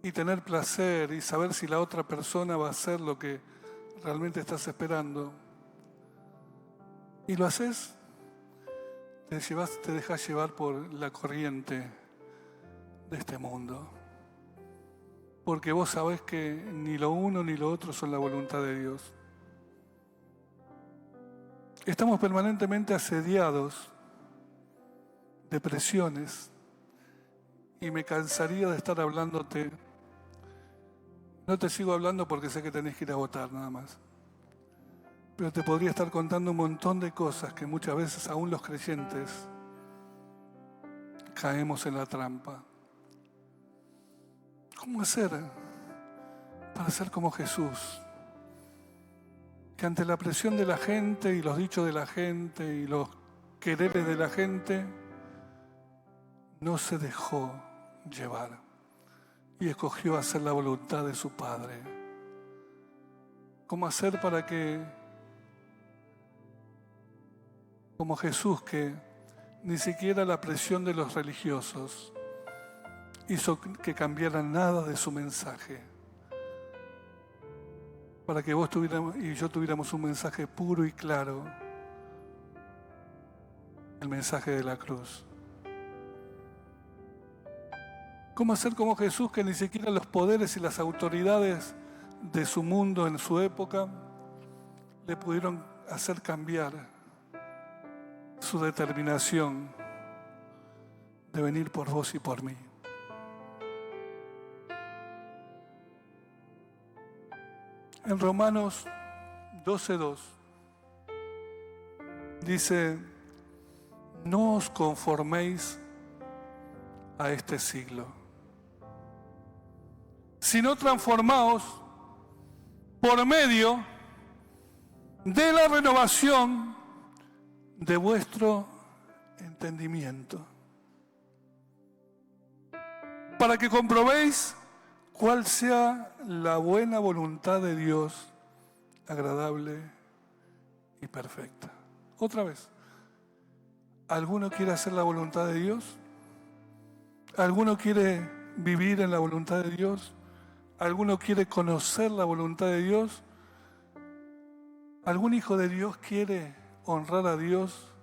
y tener placer y saber si la otra persona va a hacer lo que realmente estás esperando, y lo haces, te dejas llevar por la corriente de este mundo. Porque vos sabés que ni lo uno ni lo otro son la voluntad de Dios. Estamos permanentemente asediados de presiones y me cansaría de estar hablándote. No te sigo hablando porque sé que tenés que ir a votar nada más. Pero te podría estar contando un montón de cosas que muchas veces aún los creyentes caemos en la trampa. ¿Cómo hacer para ser como Jesús? Que ante la presión de la gente y los dichos de la gente y los quereres de la gente, no se dejó llevar y escogió hacer la voluntad de su Padre. ¿Cómo hacer para que, como Jesús, que ni siquiera la presión de los religiosos hizo que cambiaran nada de su mensaje? Para que vos y yo tuviéramos un mensaje puro y claro, el mensaje de la cruz. ¿Cómo hacer como Jesús, que ni siquiera los poderes y las autoridades de su mundo en su época le pudieron hacer cambiar su determinación de venir por vos y por mí? En Romanos 12:2 dice: no os conforméis a este siglo, sino transformaos por medio de la renovación de vuestro entendimiento, para que comprobéis cuál sea la buena voluntad de Dios, agradable y perfecta. Otra vez, ¿alguno quiere hacer la voluntad de Dios? ¿Alguno quiere vivir en la voluntad de Dios? ¿Alguno quiere conocer la voluntad de Dios? ¿Algún hijo de Dios quiere honrar a Dios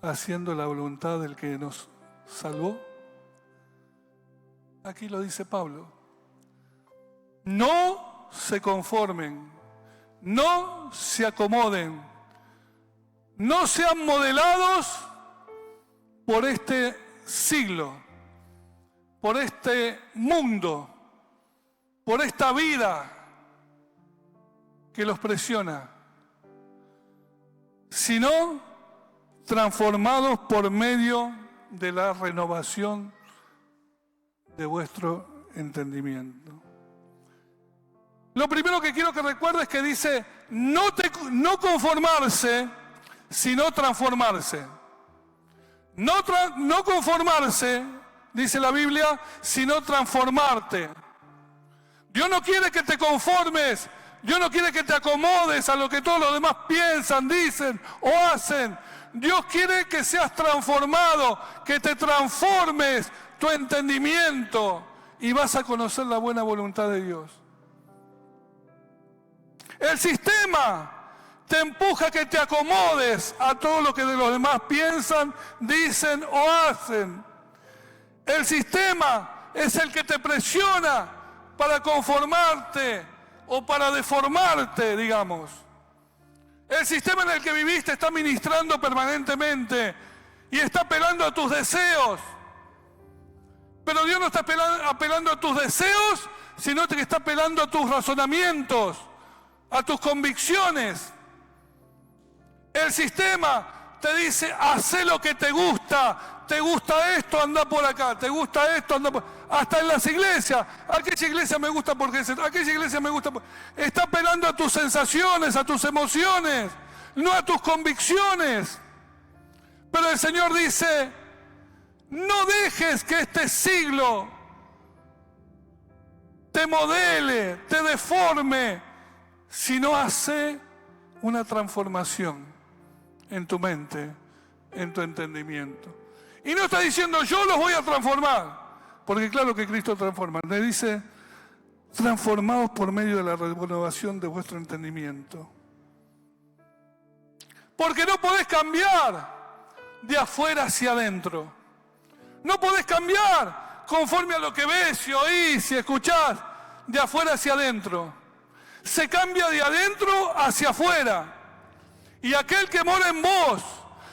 haciendo la voluntad del que nos salvó? Aquí lo dice Pablo. No se conformen, no se acomoden, no sean modelados por este siglo, por este mundo, por esta vida que los presiona, sino transformados por medio de la renovación de vuestro entendimiento. Lo primero que quiero que recuerdes es que dice no conformarse, sino transformarse. No conformarse, dice la Biblia, sino transformarte. Dios no quiere que te conformes, Dios no quiere que te acomodes a lo que todos los demás piensan, dicen o hacen. Dios quiere que seas transformado, que te transformes tu entendimiento y vas a conocer la buena voluntad de Dios. El sistema te empuja a que te acomodes a todo lo que de los demás piensan, dicen o hacen. El sistema es el que te presiona para conformarte o para deformarte, digamos. El sistema en el que viviste está ministrando permanentemente y está apelando a tus deseos. Pero Dios no está apelando a tus deseos, sino que está apelando a tus razonamientos, a tus convicciones. El sistema te dice, haz lo que te gusta esto, anda por acá, te gusta esto, anda por... Hasta en las iglesias, aquella iglesia me gusta porque aquella iglesia me gusta porque... Está apelando a tus sensaciones, a tus emociones, no a tus convicciones. Pero el Señor dice, no dejes que este siglo te modele, te deforme, sino hace una transformación en tu mente, en tu entendimiento. Y no está diciendo yo los voy a transformar, porque claro que Cristo transforma. Le dice, transformados por medio de la renovación de vuestro entendimiento. Porque no podés cambiar de afuera hacia adentro. No podés cambiar conforme a lo que ves y oís y escuchás de afuera hacia adentro. Se cambia de adentro hacia afuera. Y aquel que mora en vos,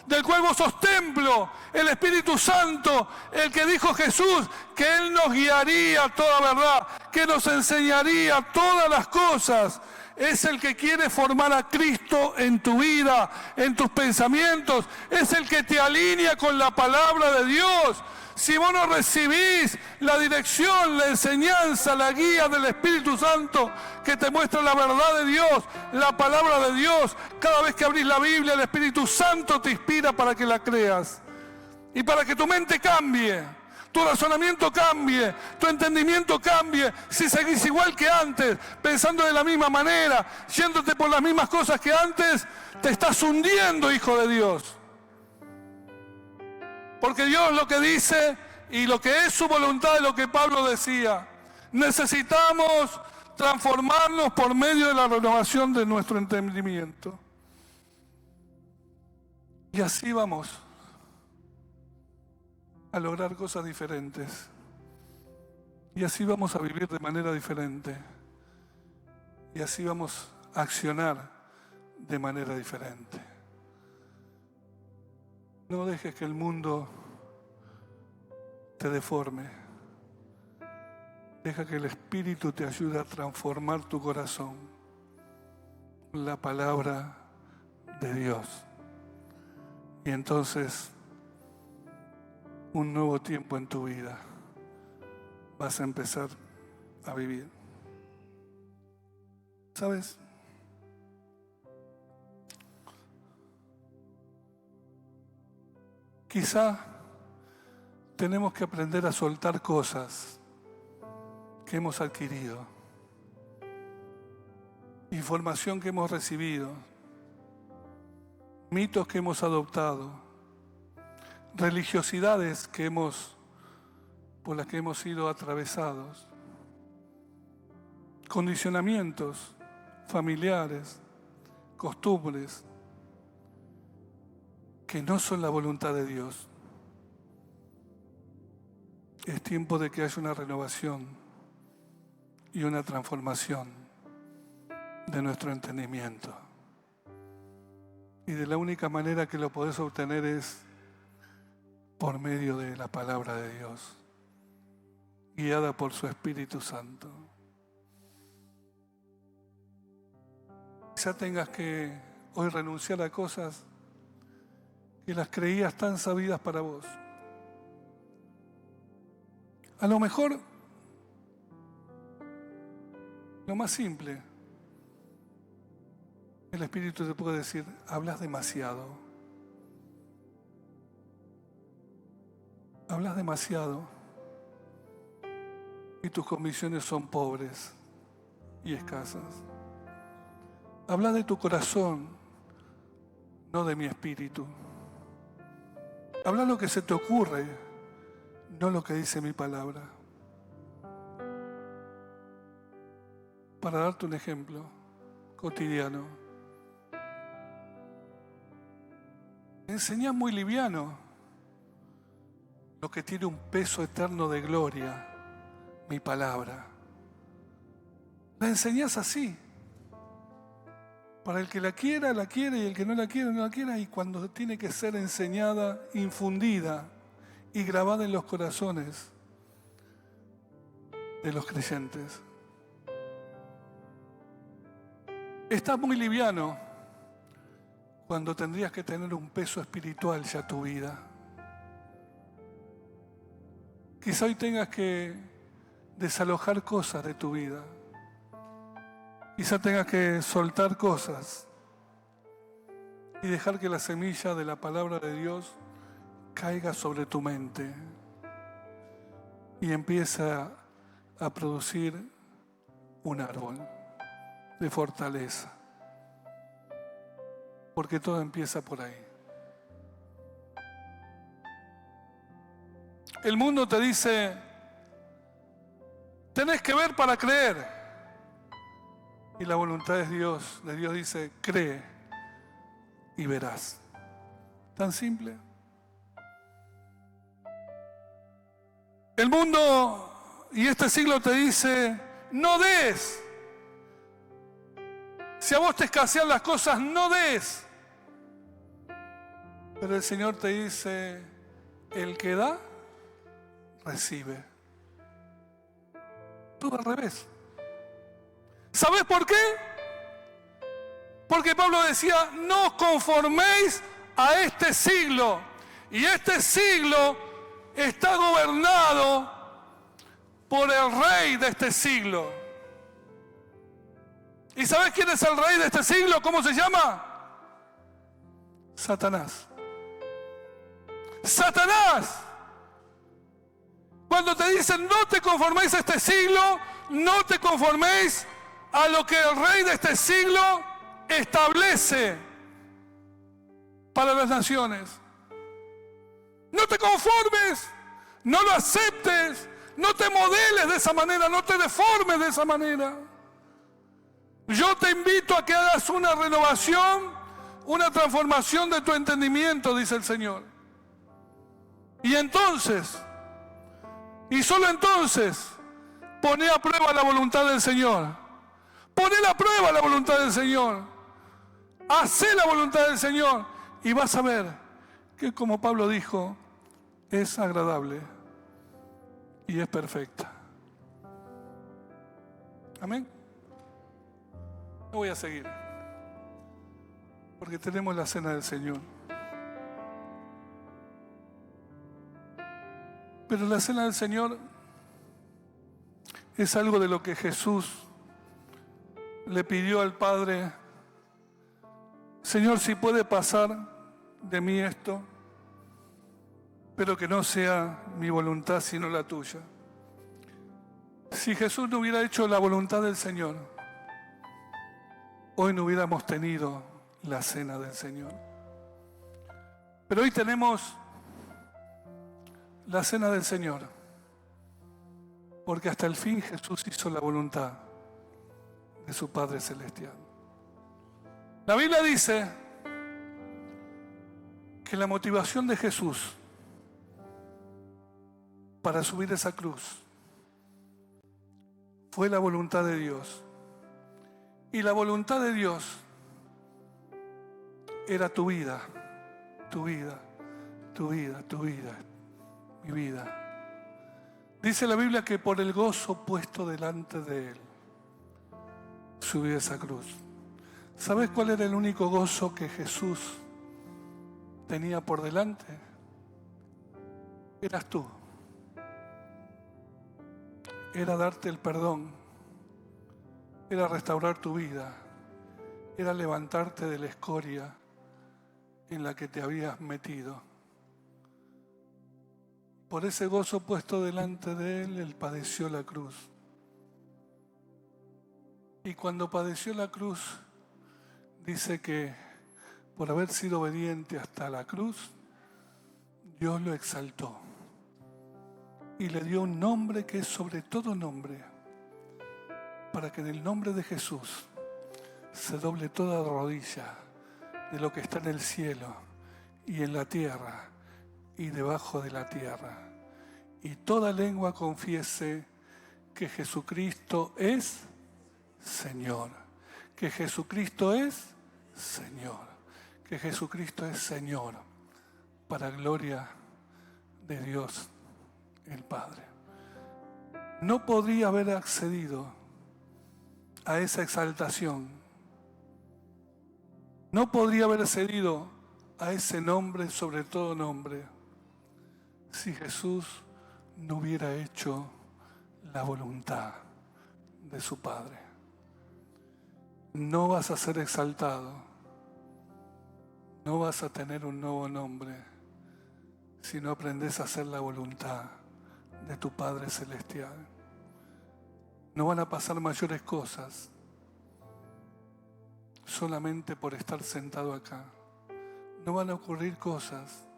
del cual vos sos templo, el Espíritu Santo, el que dijo Jesús, que Él nos guiaría a toda verdad, que nos enseñaría todas las cosas, es el que quiere formar a Cristo en tu vida, en tus pensamientos, es el que te alinea con la palabra de Dios. Si vos no recibís la dirección, la enseñanza, la guía del Espíritu Santo que te muestra la verdad de Dios, la palabra de Dios, cada vez que abrís la Biblia, el Espíritu Santo te inspira para que la creas y para que tu mente cambie, tu razonamiento cambie, tu entendimiento cambie. Si seguís igual que antes, pensando de la misma manera, yéndote por las mismas cosas que antes, te estás hundiendo, hijo de Dios. Porque Dios lo que dice y lo que es su voluntad es lo que Pablo decía. Necesitamos transformarnos por medio de la renovación de nuestro entendimiento. Y así vamos a lograr cosas diferentes. Y así vamos a vivir de manera diferente. Y así vamos a accionar de manera diferente. No dejes que el mundo te deforme. Deja que el Espíritu te ayude a transformar tu corazón con la palabra de Dios. Y entonces un nuevo tiempo en tu vida. Vas a empezar a vivir. ¿Sabes? Quizá tenemos que aprender a soltar cosas que hemos adquirido, información que hemos recibido, mitos que hemos adoptado, religiosidades por las que hemos sido atravesados, condicionamientos familiares, costumbres que no son la voluntad de Dios. Es tiempo de que haya una renovación y una transformación de nuestro entendimiento. Y de la única manera que lo podés obtener es por medio de la palabra de Dios, guiada por su Espíritu Santo. Quizá tengas que hoy renunciar a cosas que las creías tan sabidas para vos. A lo mejor, lo más simple, el Espíritu te puede decir: hablas demasiado. Hablas demasiado y tus convicciones son pobres y escasas. Habla de tu corazón, no de mi espíritu. Habla lo que se te ocurre, no lo que dice mi palabra. Para darte un ejemplo cotidiano, enseñás muy liviano lo que tiene un peso eterno de gloria, mi palabra. La enseñás así. Para el que la quiera y el que no la quiera, no la quiera. Y cuando tiene que ser enseñada, infundida y grabada en los corazones de los creyentes. Estás muy liviano cuando tendrías que tener un peso espiritual ya tu vida. Quizá hoy tengas que desalojar cosas de tu vida. Quizá tengas que soltar cosas y dejar que la semilla de la palabra de Dios caiga sobre tu mente y empieza a producir un árbol de fortaleza. Porque todo empieza por ahí. El mundo te dice: tenés que ver para creer. Y la voluntad de Dios dice: cree y verás. Tan simple. El mundo y este siglo te dice: no des. Si a vos te escasean las cosas, no des. Pero el Señor te dice: el que da, recibe. Todo al revés. ¿Sabés por qué? Porque Pablo decía: no os conforméis a este siglo. Y este siglo está gobernado por el rey de este siglo. ¿Y sabés quién es el rey de este siglo? ¿Cómo se llama? Satanás. Satanás. Cuando te dicen: no te conforméis a este siglo, no te conforméis a lo que el rey de este siglo establece para las naciones. No te conformes, no lo aceptes, no te modeles de esa manera, no te deformes de esa manera. Yo te invito a que hagas una renovación, una transformación de tu entendimiento, dice el Señor. Y entonces, y solo entonces, poné a prueba la voluntad del Señor. Poné a prueba la voluntad del Señor. Hacé la voluntad del Señor. Y vas a ver que, como Pablo dijo, es agradable y es perfecta. Amén. No voy a seguir, porque tenemos la cena del Señor. Pero la cena del Señor es algo de lo que Jesús le pidió al Padre: Señor, si puede pasar de mí esto, pero que no sea mi voluntad sino la tuya. Si Jesús no hubiera hecho la voluntad del Señor, hoy no hubiéramos tenido la cena del Señor. Pero hoy tenemos la cena del Señor, porque hasta el fin Jesús hizo la voluntad de su Padre Celestial. La Biblia dice que la motivación de Jesús para subir esa cruz fue la voluntad de Dios. Y la voluntad de Dios era tu vida, tu vida, tu vida, tu vida, mi vida. Dice la Biblia que por el gozo puesto delante de Él subió esa cruz. ¿Sabes cuál era el único gozo que Jesús tenía por delante? Eras tú. Era darte el perdón, era restaurar tu vida, era levantarte de la escoria en la que te habías metido. Por ese gozo puesto delante de Él, Él padeció la cruz. Y cuando padeció la cruz, dice que por haber sido obediente hasta la cruz, Dios lo exaltó y le dio un nombre que es sobre todo nombre, para que en el nombre de Jesús se doble toda rodilla de lo que está en el cielo y en la tierra y debajo de la tierra, y toda lengua confiese que Jesucristo es Señor, que Jesucristo es Señor, que Jesucristo es Señor, para gloria de Dios el Padre. No podría haber accedido a esa exaltación, no podría haber accedido a ese nombre sobre todo nombre, si Jesús no hubiera hecho la voluntad de su Padre. No vas a ser exaltado, no vas a tener un nuevo nombre si no aprendes a hacer la voluntad de tu Padre Celestial. No van a pasar mayores cosas solamente por estar sentado acá. No van a ocurrir cosas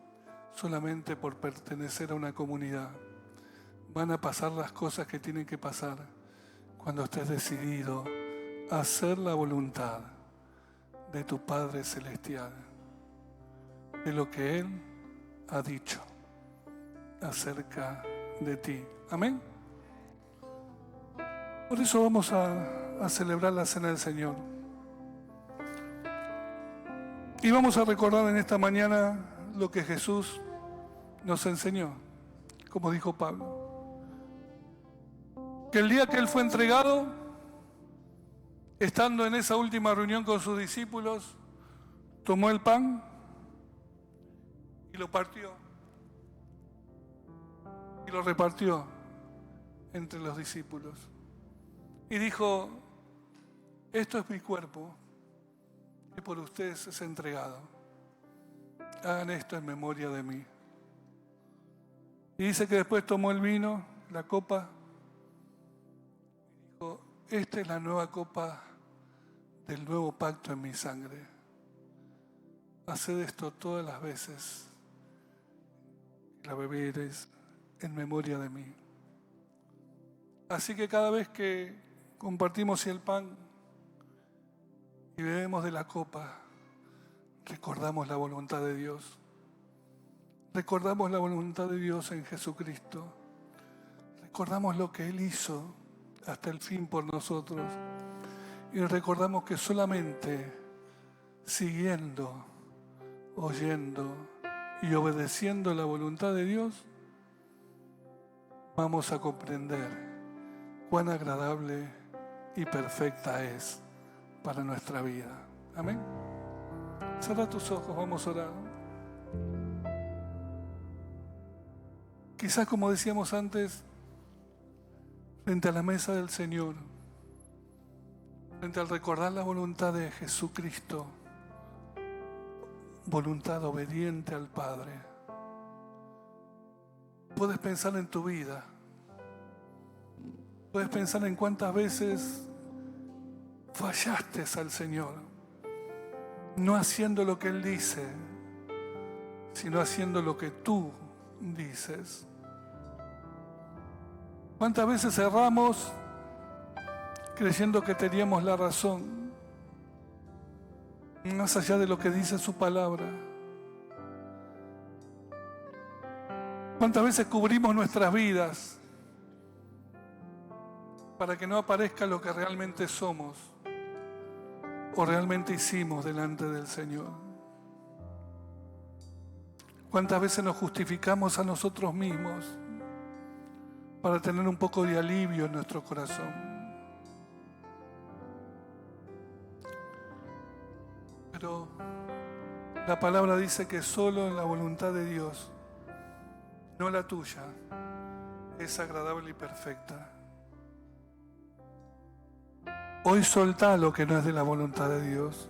solamente por pertenecer a una comunidad. Van a pasar las cosas que tienen que pasar cuando estés decidido a hacer la voluntad de tu Padre Celestial, de lo que Él ha dicho acerca de ti. Amén. Por eso vamos a celebrar la cena del Señor. Y vamos a recordar en esta mañana lo que Jesús nos enseñó, como dijo Pablo. Que el día que Él fue entregado, estando en esa última reunión con sus discípulos, tomó el pan y lo partió y lo repartió entre los discípulos. Y dijo: esto es mi cuerpo, que por ustedes es entregado. Hagan esto en memoria de mí. Y dice que después tomó el vino, la copa, y dijo: esta es la nueva copa del nuevo pacto en mi sangre. Haced esto todas las veces que la bebiereis en memoria de mí. Así que cada vez que compartimos el pan y bebemos de la copa, recordamos la voluntad de Dios. Recordamos la voluntad de Dios en Jesucristo. Recordamos lo que Él hizo hasta el fin por nosotros. Y recordamos que solamente siguiendo, oyendo y obedeciendo la voluntad de Dios, vamos a comprender cuán agradable y perfecta es para nuestra vida. Amén. Cierra tus ojos, vamos a orar. quizás como decíamos antes, frente a la mesa del Señor, frente al recordar la voluntad de Jesucristo, voluntad obediente al Padre, puedes pensar en tu vida, puedes pensar en cuántas veces fallaste al Señor, no haciendo lo que Él dice, sino haciendo lo que tú dices. ¿Cuántas veces erramos creyendo que teníamos la razón, más allá de lo que dice su palabra? ¿Cuántas veces cubrimos nuestras vidas para que no aparezca lo que realmente somos o realmente hicimos delante del Señor? ¿Cuántas veces nos justificamos a nosotros mismos para tener un poco de alivio en nuestro corazón? Pero la palabra dice que solo en la voluntad de Dios, no la tuya, es agradable y perfecta. Hoy soltá lo que no es de la voluntad de Dios.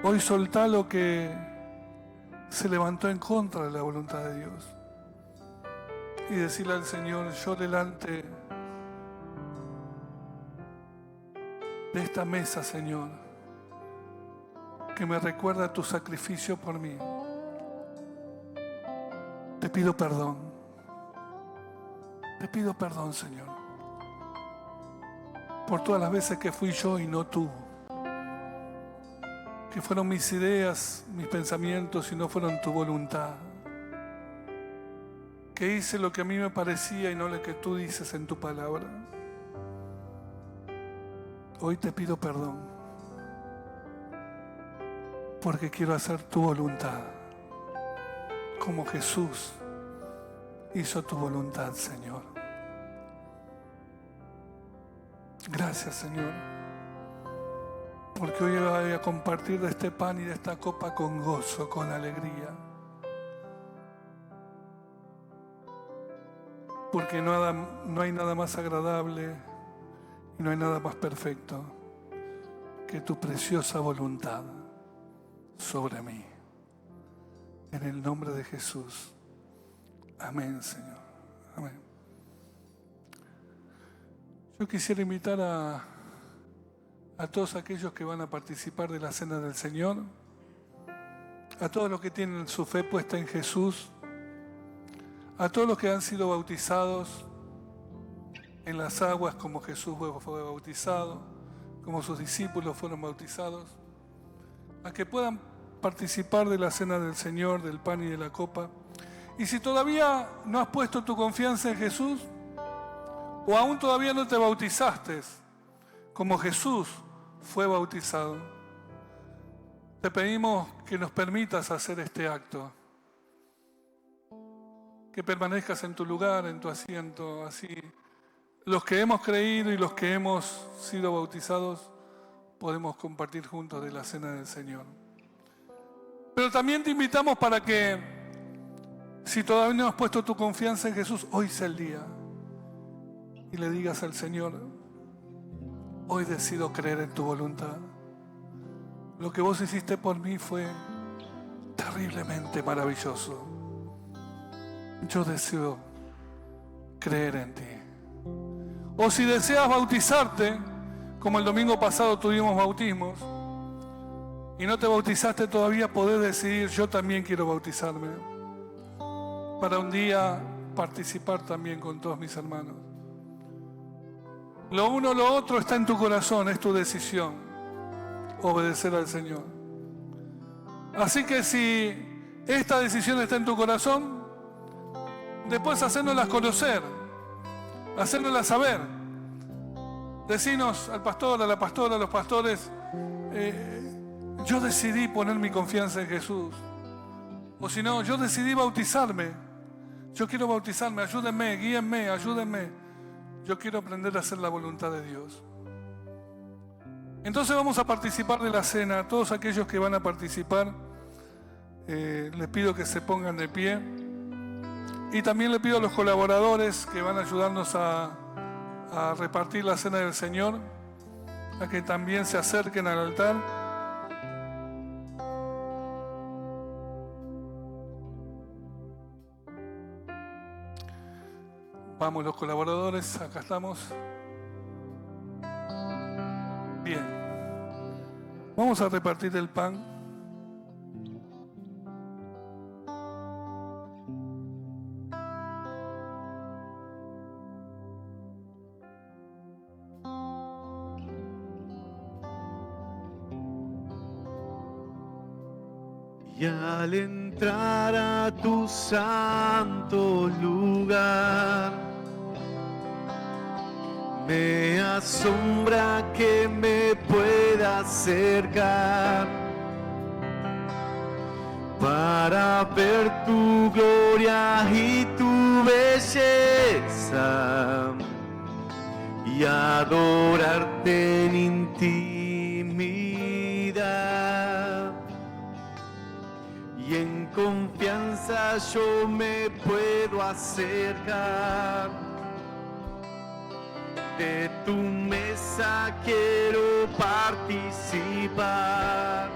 Hoy soltá lo que se levantó en contra de la voluntad de Dios. Y decirle al Señor, yo delante de esta mesa, Señor, que me recuerda tu sacrificio por mí, te pido perdón. Te pido perdón, Señor, por todas las veces que fui yo y no tú, que fueron mis ideas, mis pensamientos y no fueron tu voluntad, que hice lo que a mí me parecía y no lo que tú dices en tu palabra. Hoy te pido perdón, porque quiero hacer tu voluntad, como Jesús hizo tu voluntad, Señor. Gracias, Señor, porque hoy voy a compartir de este pan y de esta copa con gozo, con alegría. Porque no hay nada más agradable y no hay nada más perfecto que tu preciosa voluntad sobre mí. En el nombre de Jesús. Amén, Señor. Amén. Yo quisiera invitar a todos aquellos que van a participar de la Cena del Señor, a todos los que tienen su fe puesta en Jesús, a todos los que han sido bautizados en las aguas como Jesús fue bautizado, como sus discípulos fueron bautizados, a que puedan participar de la Cena del Señor, del pan y de la copa. Y si todavía no has puesto tu confianza en Jesús, o aún todavía no te bautizaste como Jesús fue bautizado, te pedimos que nos permitas hacer este acto, que permanezcas en tu lugar, en tu asiento, así los que hemos creído y los que hemos sido bautizados podemos compartir juntos de la Cena del Señor. Pero también te invitamos para que, si todavía no has puesto tu confianza en Jesús, hoy es el día. Y le digas al Señor, hoy decido creer en tu voluntad. Lo que vos hiciste por mí fue terriblemente maravilloso. Yo deseo creer en ti. O si deseas bautizarte, como el domingo pasado tuvimos bautismos, y no te bautizaste todavía, podés decidir, yo también quiero bautizarme, para un día participar también con todos mis hermanos. Lo uno o lo otro está en tu corazón, es tu decisión, obedecer al Señor. Así que si esta decisión está en tu corazón, después hacérnoslas conocer, hacérnoslas saber. Decinos al pastor, a la pastora, a los pastores, yo decidí poner mi confianza en Jesús. O si no, yo decidí bautizarme. Yo quiero bautizarme, ayúdenme, guíenme, ayúdenme. Yo quiero aprender a hacer la voluntad de Dios. Entonces vamos a participar de la cena. Todos aquellos que van a participar, Les pido que se pongan de pie. Y también le pido a los colaboradores que van a ayudarnos a repartir la cena del Señor, a que también se acerquen al altar. Vamos los colaboradores, acá estamos. Bien. Vamos a repartir el pan. Y al entrar a tu santo lugar, me asombra que me pueda acercar para ver tu gloria y tu belleza y adorarte en intimidad. Y en confianza yo me puedo acercar. De tu mesa quiero participar.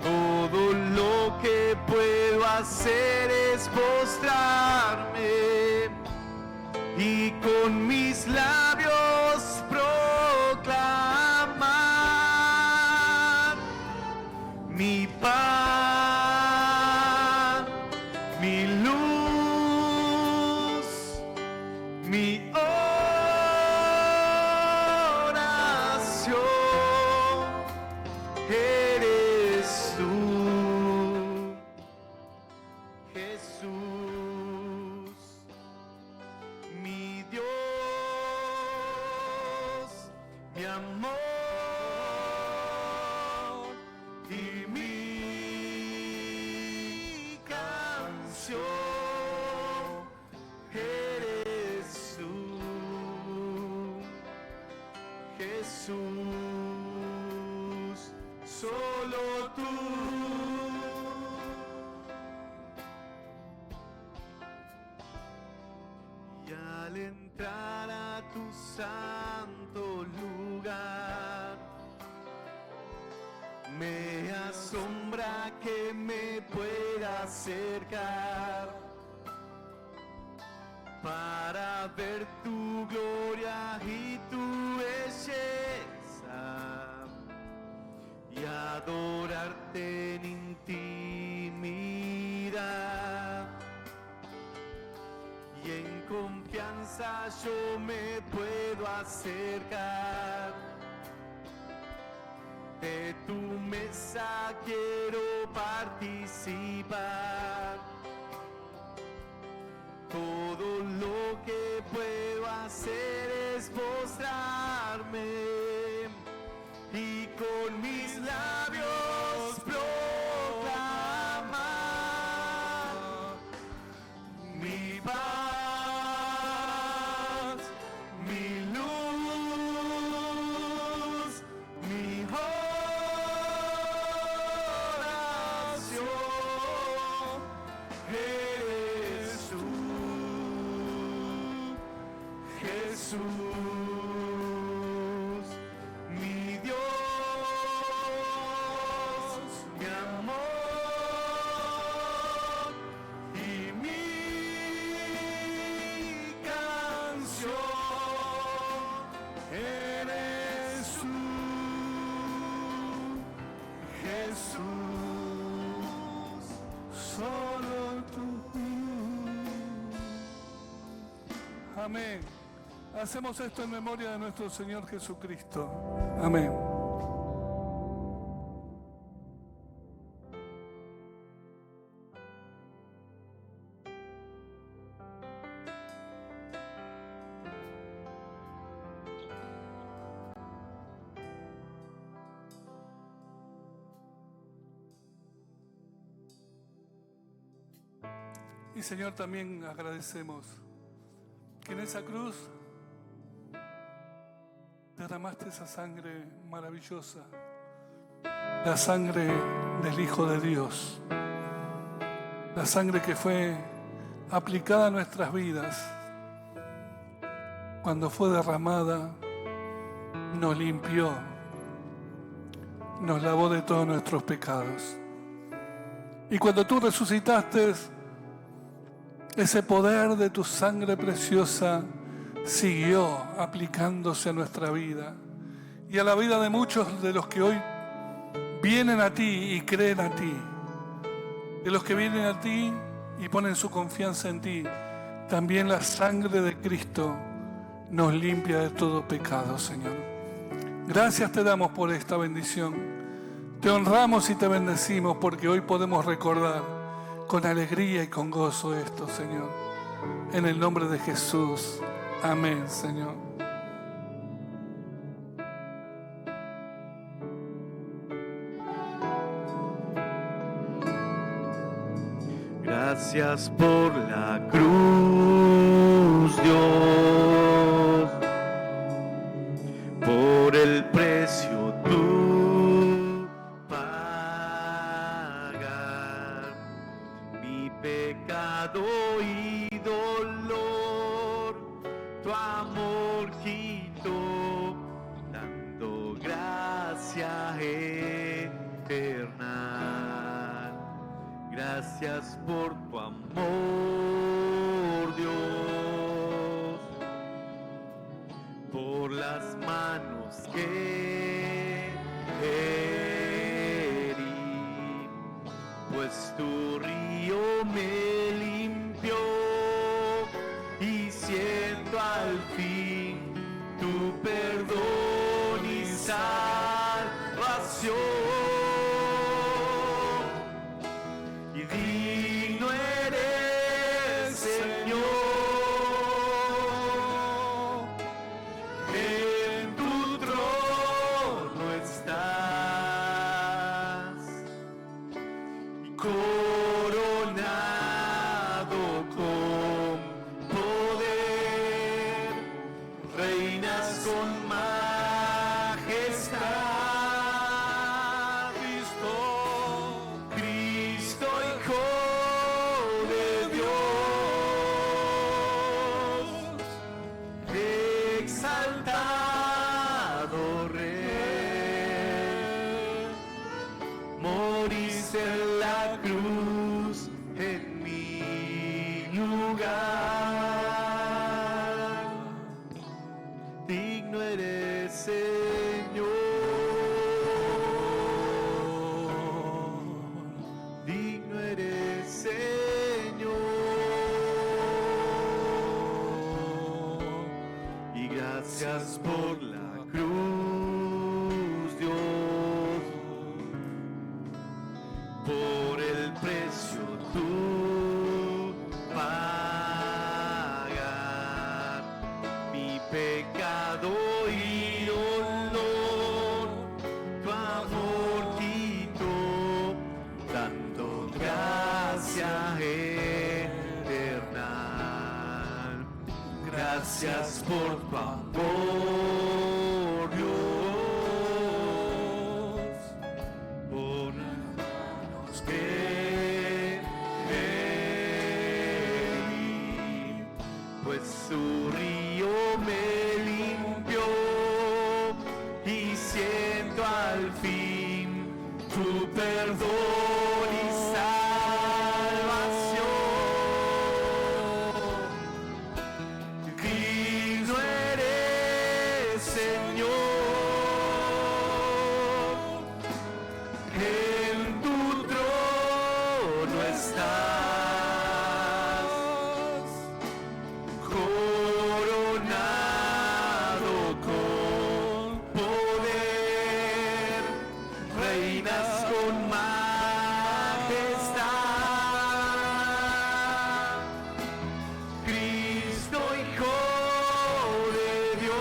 Todo lo que puedo hacer es postrarme y con mis labios proclamar mi pan, mi luz, mi oración, eres tú, Jesús, mi Dios, mi amor y mi canción, eres tú, Jesús, solo tú. Y al entrar a tu santo lugar, me asombra que me pueda acercar para ver tu gloria y tu belleza y adorarte en intimidad. Y en confianza yo me puedo acercar. De tu mesa quiero participar. Todo lo que puedo hacer es postrarme y con mis labios proclamar mi paz, mi luz, mi oración, eres tú, Jesús, mi Dios, mi amor y mi canción, eres tú, Jesús, solo tú. Amén. Hacemos esto en memoria de nuestro Señor Jesucristo. Amén. Y Señor, también agradecemos que en esa cruz derramaste esa sangre maravillosa la sangre del Hijo de Dios, la sangre que fue aplicada a nuestras vidas, cuando fue derramada, nos limpió, nos lavó de todos nuestros pecados. Y cuando tú resucitaste, ese poder de tu sangre preciosa siguió aplicándose a nuestra vida y a la vida de muchos de los que hoy vienen a ti y creen a ti, de los que vienen a ti y ponen su confianza en ti. También la sangre de Cristo nos limpia de todo pecado, Señor. Gracias te damos por esta bendición. Te honramos y te bendecimos porque hoy podemos recordar con alegría y con gozo esto, Señor. En el nombre de Jesús. Amén, Señor. Gracias por la cruz, Dios, por el precio tú pagar mi pecado y dolor, tu amor quitó, dando gracia eterna. Gracias por tu amor, Dios, por las manos que herí, pues tu río me limpió y siento al fin tu perdón y salvación. Y digno eres, Señor, en tu trono estás, y coronado con poder, reinas con majestad. Cristo, Hijo de Dios, exaltado Rey, moriste en la cruz en mi lugar. Digno eres, Señor. Digno eres, Señor, y gracias por la cruz, Dios, por el precio tú pagar mi pecado y dolor, tu amor quitó, dando gracia eterna. Gracias por tu amor, Dios, por los que herí, pues su río me limpió y siento al fin tu perdón y salvación. Digno eres, Señor, en tu trono estás, coronado con poder, reinas con majestad. Cristo, Hijo de Dios,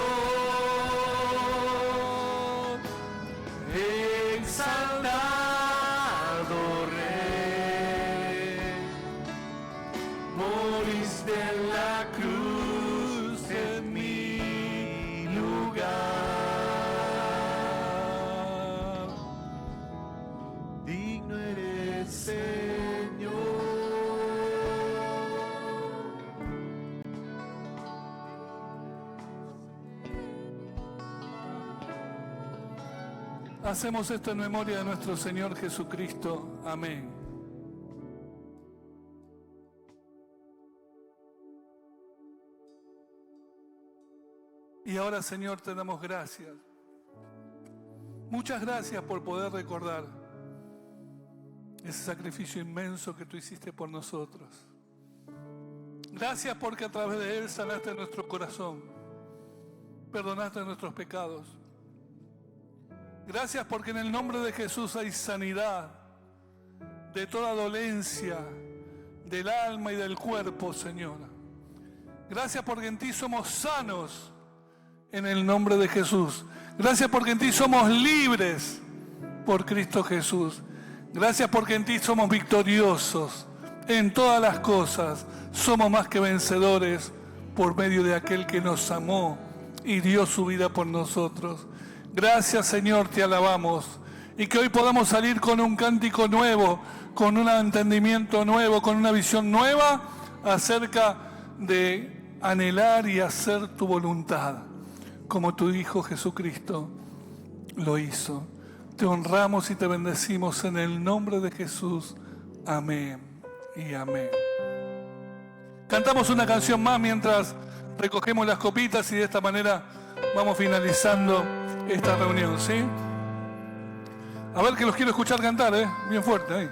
exaltado Rey, moriste en la cruz en mi lugar. Hacemos esto en memoria de nuestro Señor Jesucristo. Amén. Y ahora, Señor, te damos gracias. Muchas gracias por poder recordar ese sacrificio inmenso que tú hiciste por nosotros. Gracias porque a través de él sanaste nuestro corazón, perdonaste nuestros pecados. Gracias porque en el nombre de Jesús hay sanidad de toda dolencia del alma y del cuerpo, Señor. Gracias porque en ti somos sanos en el nombre de Jesús. Gracias porque en ti somos libres por Cristo Jesús. Gracias porque en ti somos victoriosos en todas las cosas. Somos más que vencedores por medio de aquel que nos amó y dio su vida por nosotros. Gracias, Señor, te alabamos. Y que hoy podamos salir con un cántico nuevo, con un entendimiento nuevo, con una visión nueva acerca de anhelar y hacer tu voluntad, como tu Hijo Jesucristo lo hizo. Te honramos y te bendecimos en el nombre de Jesús. Amén y amén. Cantamos una canción más mientras recogemos las copitas y de esta manera vamos finalizando esta reunión, ¿sí? A ver, que los quiero escuchar cantar, bien fuerte, ahí.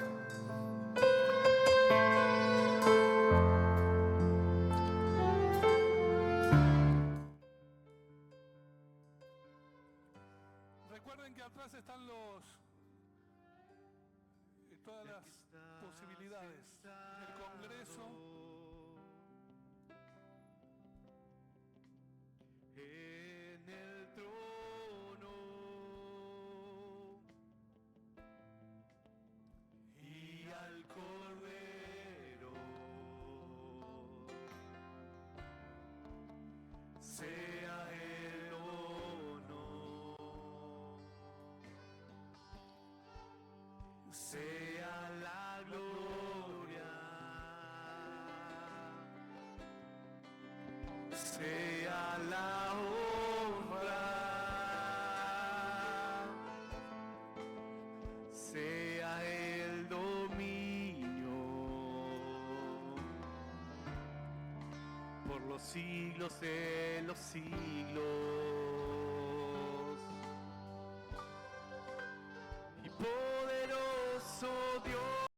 Recuerden que atrás están todas las posibilidades del Congreso. En el trono y al Cordero sea el honor, sea la gloria, sea la honra, sea el dominio por los siglos de los siglos y por